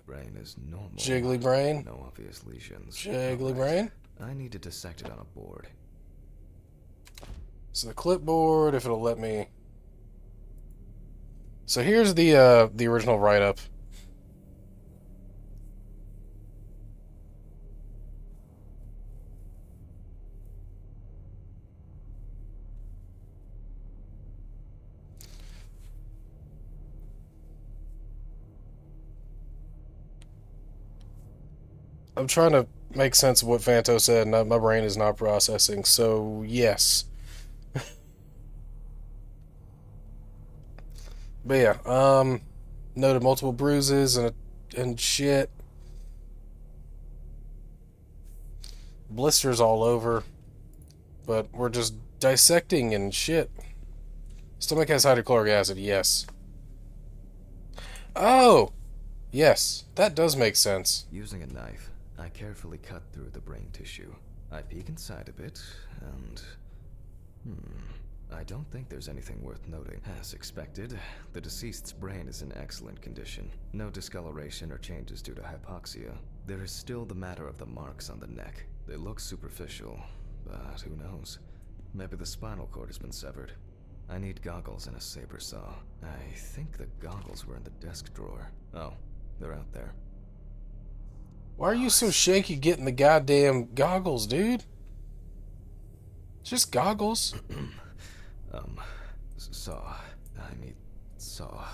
Brain is normal.
Jiggly brain.
No obvious lesions.
Jiggly
Alright.
brain.
I need to dissect it on a board.
So the clipboard, if it'll let me... So here's the original write-up. I'm trying to make sense of what Fanto said, and my brain is not processing, so yes. But yeah, noted multiple bruises and shit. Blisters all over. But we're just dissecting and shit. Stomach has hydrochloric acid, yes. Oh! Yes, that does make sense.
Using a knife, I carefully cut through the brain tissue. I peek inside a bit, and... I don't think there's anything worth noting. As expected, the deceased's brain is in excellent condition. No discoloration or changes due to hypoxia. There is still the matter of the marks on the neck. They look superficial, but who knows? Maybe the spinal cord has been severed. I need goggles and a saber saw. I think the goggles were in the desk drawer. Oh, they're out there.
Why are you so shaky getting the goddamn goggles, dude? Just goggles.
Saw. I need saw.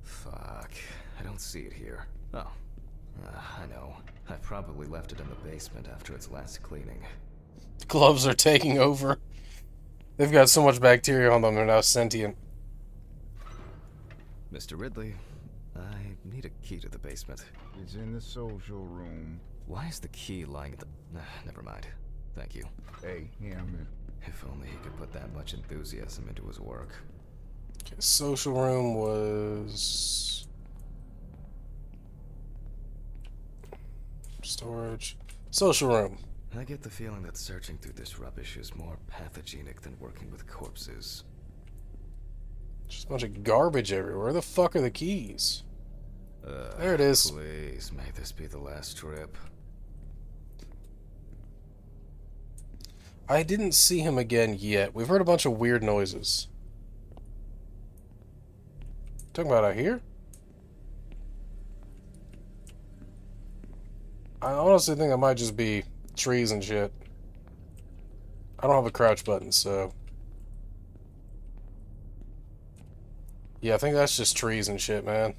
Fuck. I don't see it here. Oh. I know. I probably left it in the basement after its last cleaning.
Gloves are taking over. They've got so much bacteria on them, they're now sentient.
Mr. Ridley, I need a key to the basement.
It's in the social room.
Why is the key lying at the... never mind. Thank you.
Hey, Hammond.
If only he could put that much enthusiasm into his work.
Okay, social room was... storage. Social room.
I get the feeling that searching through this rubbish is more pathogenic than working with corpses.
Just a bunch of garbage everywhere. Where the fuck are the keys? There it is.
Please, may this be the last trip.
I didn't see him again yet. We've heard a bunch of weird noises. Talking about out here? I honestly think it might just be trees and shit. I don't have a crouch button, so... yeah, I think that's just trees and shit, man.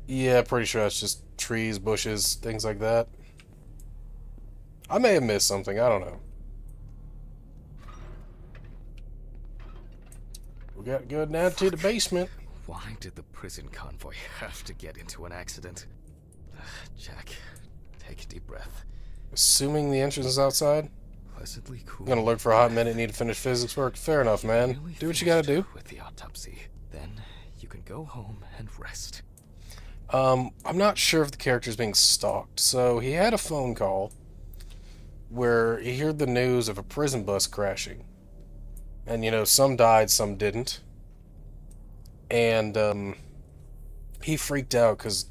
Yeah, pretty sure that's just trees, bushes, things like that. I may have missed something, I don't know. We got to go down to the basement.
Why did the prison convoy have to get into an accident? Jack, take a deep breath.
Assuming the entrance is outside.
Pleasantly cool.
I'm gonna lurk for a hot minute, need to finish physics work. Fair enough, man.
Really
Do what you gotta do.
with the autopsy. Then you can go home and rest.
I'm not sure if the character's being stalked. So he had a phone call where he heard the news of a prison bus crashing. And, you know, some died, some didn't. And, he freaked out because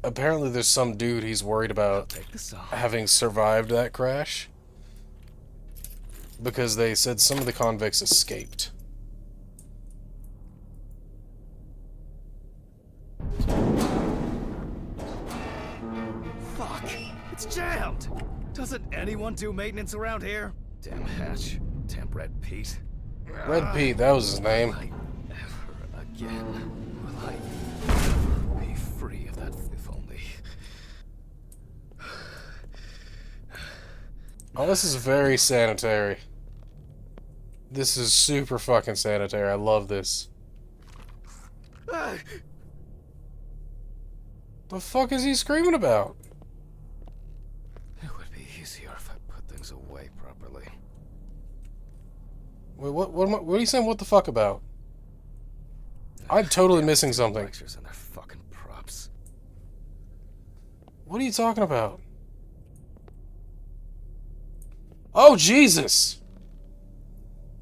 apparently there's some dude he's worried about
Take this off.
having survived that crash. Because they said some of the convicts escaped.
Fuck! It's jammed! Doesn't anyone do maintenance around here? Damn Hatch. Damn Red Pete.
Red Pete, that was his name.
Will I ever again? Will I ever be free of that? If only.
Oh, this is very sanitary. This is super fucking sanitary. I love this. The fuck is he screaming about?
It would be easier if I put things away properly.
Wait, what are you saying what the fuck about? I'm totally missing something.
Lectures and their fucking props.
What are you talking about? Oh, Jesus!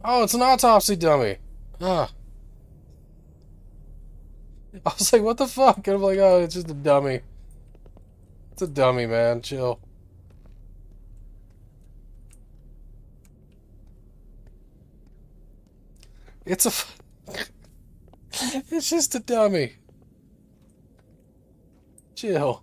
Oh, it's an autopsy dummy. Ah. I was like, what the fuck? And I'm like, oh, it's just a dummy. It's a dummy, man. Chill. It's a... it's just a dummy. Chill.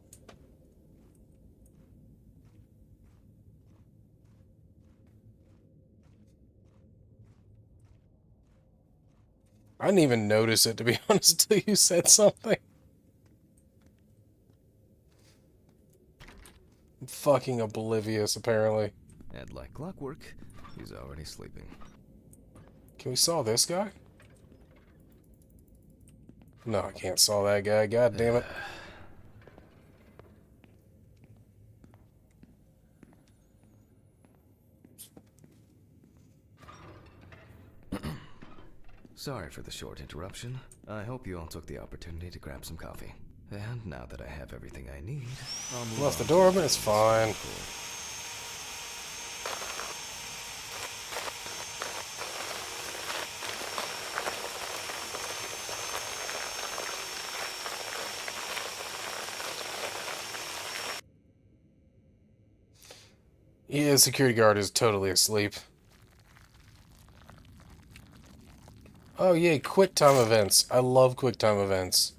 I didn't even notice it, to be honest, until you said something. I'm fucking oblivious, apparently.
And like clockwork, he's already sleeping.
Can we saw this guy? No, I can't saw that guy. God damn it.
Sorry for the short interruption. I hope you all took the opportunity to grab some coffee. And now that I have everything I need, I'll move
Left the
on
door
to
open, it's fine.
cool.
Yeah, the security guard is totally asleep. Oh, yay, quick time events. I love quick time events.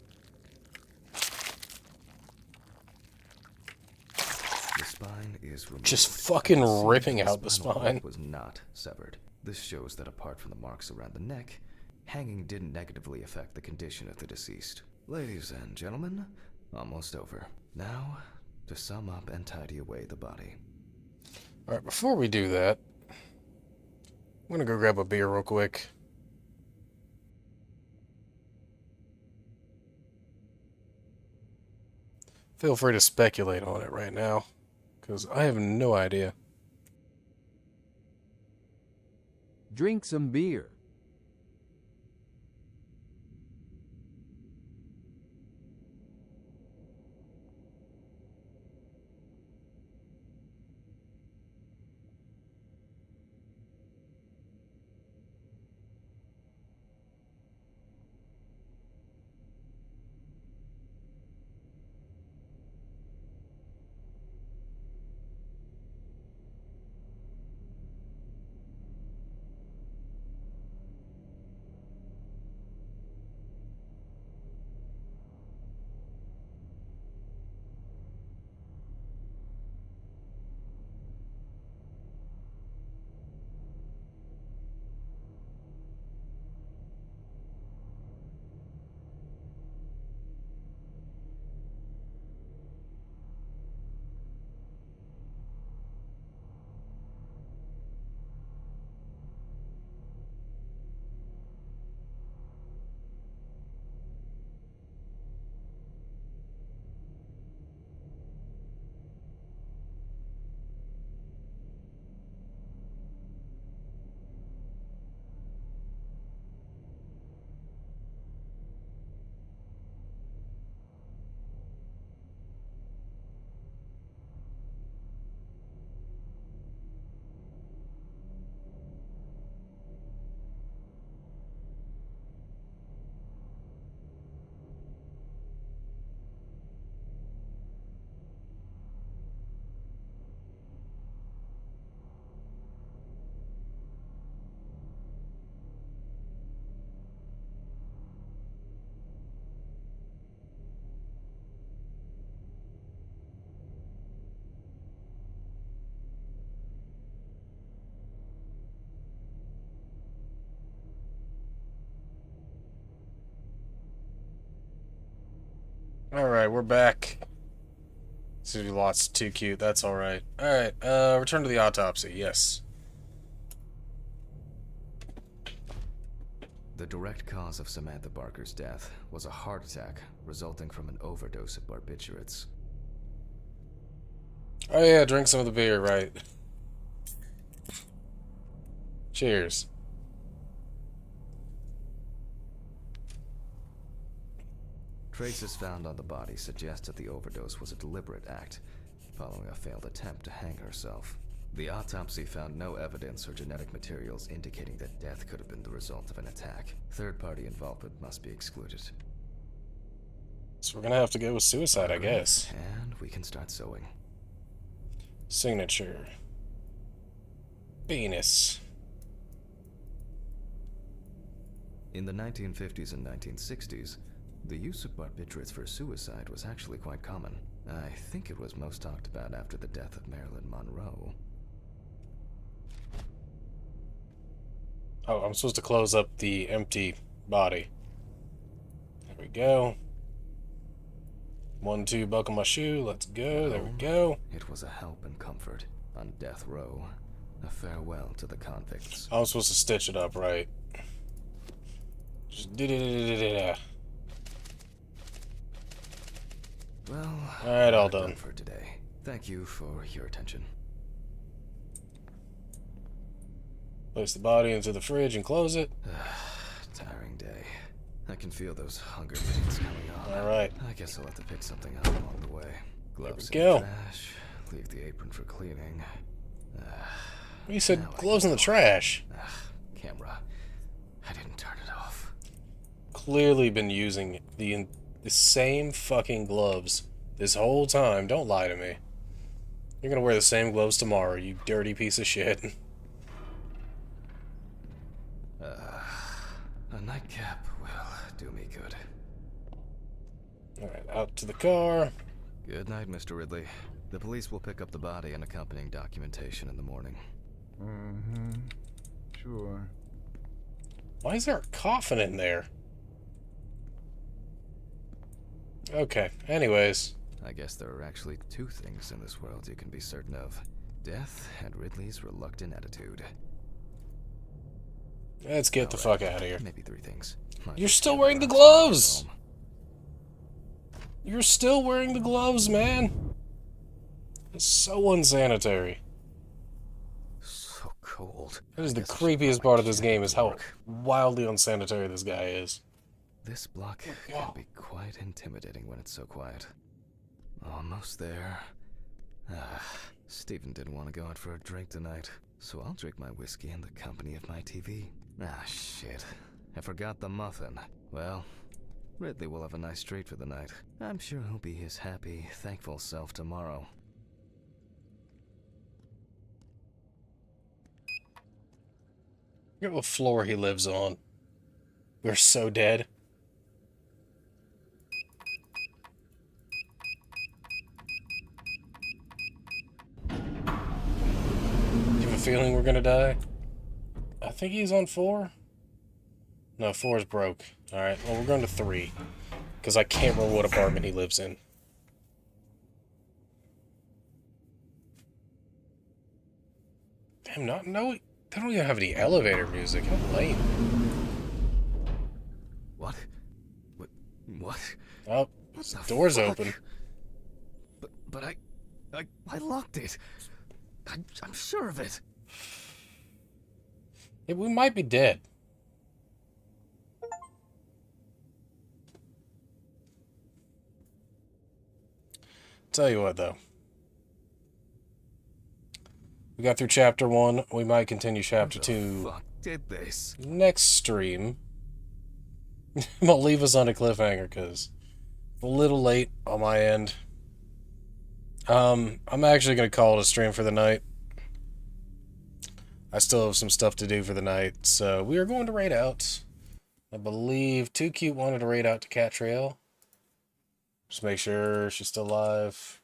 The spine is removed.
Just fucking
You see
ripping
that
out the
spinal cord
spine.
was not severed. This shows that apart from the marks around the neck, hanging didn't negatively affect the condition of the deceased. Ladies and gentlemen, almost over. Now, to sum up and tidy away the body.
Alright, before we do that, I'm gonna go grab a beer real quick. Feel free to speculate on it right now, because I have no idea.
Drink some beer.
Alright, we're back. City Lot's too cute, that's alright. Alright, return to the autopsy, yes.
The direct cause of Samantha Barker's death was a heart attack resulting from an overdose of barbiturates.
Oh yeah, drink some of the beer, right. Cheers.
Traces found on the body suggest that the overdose was a deliberate act, following a failed attempt to hang herself. The autopsy found no evidence or genetic materials indicating that death could have been the result of an attack. Third-party involvement must be excluded.
So we're gonna have to go with suicide, I guess.
And we can start sewing.
Signature. Penis.
In the 1950s and 1960s, the use of barbiturates for suicide was actually quite common. I think it was most talked about after the death of Marilyn Monroe.
Oh, I'm supposed to close up the empty body. There we go. 1, 2, buckle my shoe. Let's go. There we go.
It was a help and comfort on death row. A farewell to the convicts.
I'm supposed to stitch it up, right? Just da-da-da-da-da-da.
Well,
Alright, all
we're
done.
for today. Thank you for your attention.
Place the body into the fridge and close it.
Tiring day. I can feel those hunger pains coming on.
Alright.
I guess I'll have to pick something up along the way. Gloves in
go.
the trash. Leave the apron for cleaning.
You said
Now I
gloves in
can
the
go.
trash.
Camera. I didn't turn it off.
Clearly been using the same fucking gloves this whole time. Don't lie to me. You're gonna wear the same gloves tomorrow, you dirty piece of shit.
A nightcap will do me good.
Alright, out to the car.
Good night, Mr. Ridley. The police will pick up the body and accompanying documentation in the morning.
Mm-hmm. Sure.
Why is there a coffin in there? Okay, anyways.
I guess there are actually two things in this world you can be certain of. Death and Ridley's reluctant attitude.
Let's get the fuck out of here.
Maybe three things.
You're still wearing the gloves! You're still wearing the gloves, man! It's so unsanitary.
So cold.
That is the
I guess I should
creepiest
put
part
my
of this
jacket
game, is
to
how
work.
wildly unsanitary this guy is.
This block
Wow.
can be quite intimidating when it's so quiet. Almost there. Stephen didn't want to go out for a drink tonight, so I'll drink my whiskey in the company of my TV. Shit. I forgot the muffin. Well, Ridley will have a nice treat for the night. I'm sure he'll be his happy, thankful self tomorrow.
Look at what floor he lives on. We're so dead. You have a feeling we're gonna die? I think he's on 4. No, 4 is broke. Alright, well, we're going to 3. Because I can't remember what apartment he lives in. Damn, no, they don't even have any elevator music. How lame.
What? What?
Oh,
What the
door's
fuck?
open.
But I locked it. I'm sure of it.
Yeah, we might be dead. Tell you what, though. We got through chapter 1. We might continue chapter 2
Fuck did this?
next stream. I'm gonna leave us on a cliffhanger because a little late on my end. I'm actually gonna call it a stream for the night. I still have some stuff to do for the night, so we are going to raid out. I believe Too Cute wanted to raid out to Catrail. Just make sure she's still alive.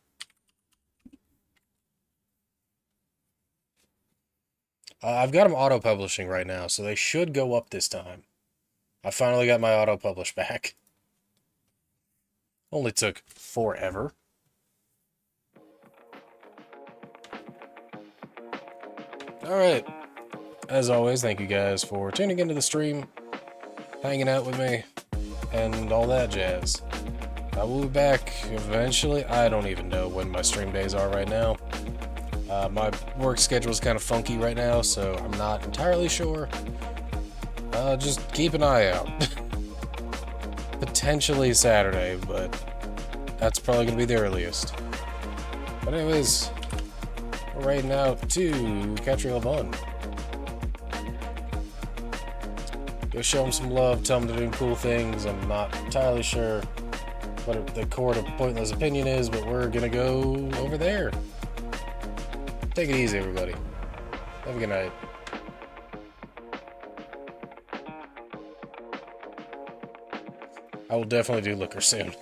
I've got them auto-publishing right now, so they should go up this time. I finally got my auto-publish back. Only took forever. Alright. As always, thank you guys for tuning into the stream, hanging out with me, and all that jazz. I will be back eventually. I don't even know when my stream days are right now. My work schedule is kind of funky right now, so I'm not entirely sure. Just keep an eye out. Potentially Saturday, but that's probably going to be the earliest. But anyways, we're raiding out to Catriel Vaughn. Go show him some love, tell him to do cool things. I'm not entirely sure what the court of pointless opinion is, but we're going to go over there. Take it easy, everybody. Have a good night. I will definitely do liquor soon.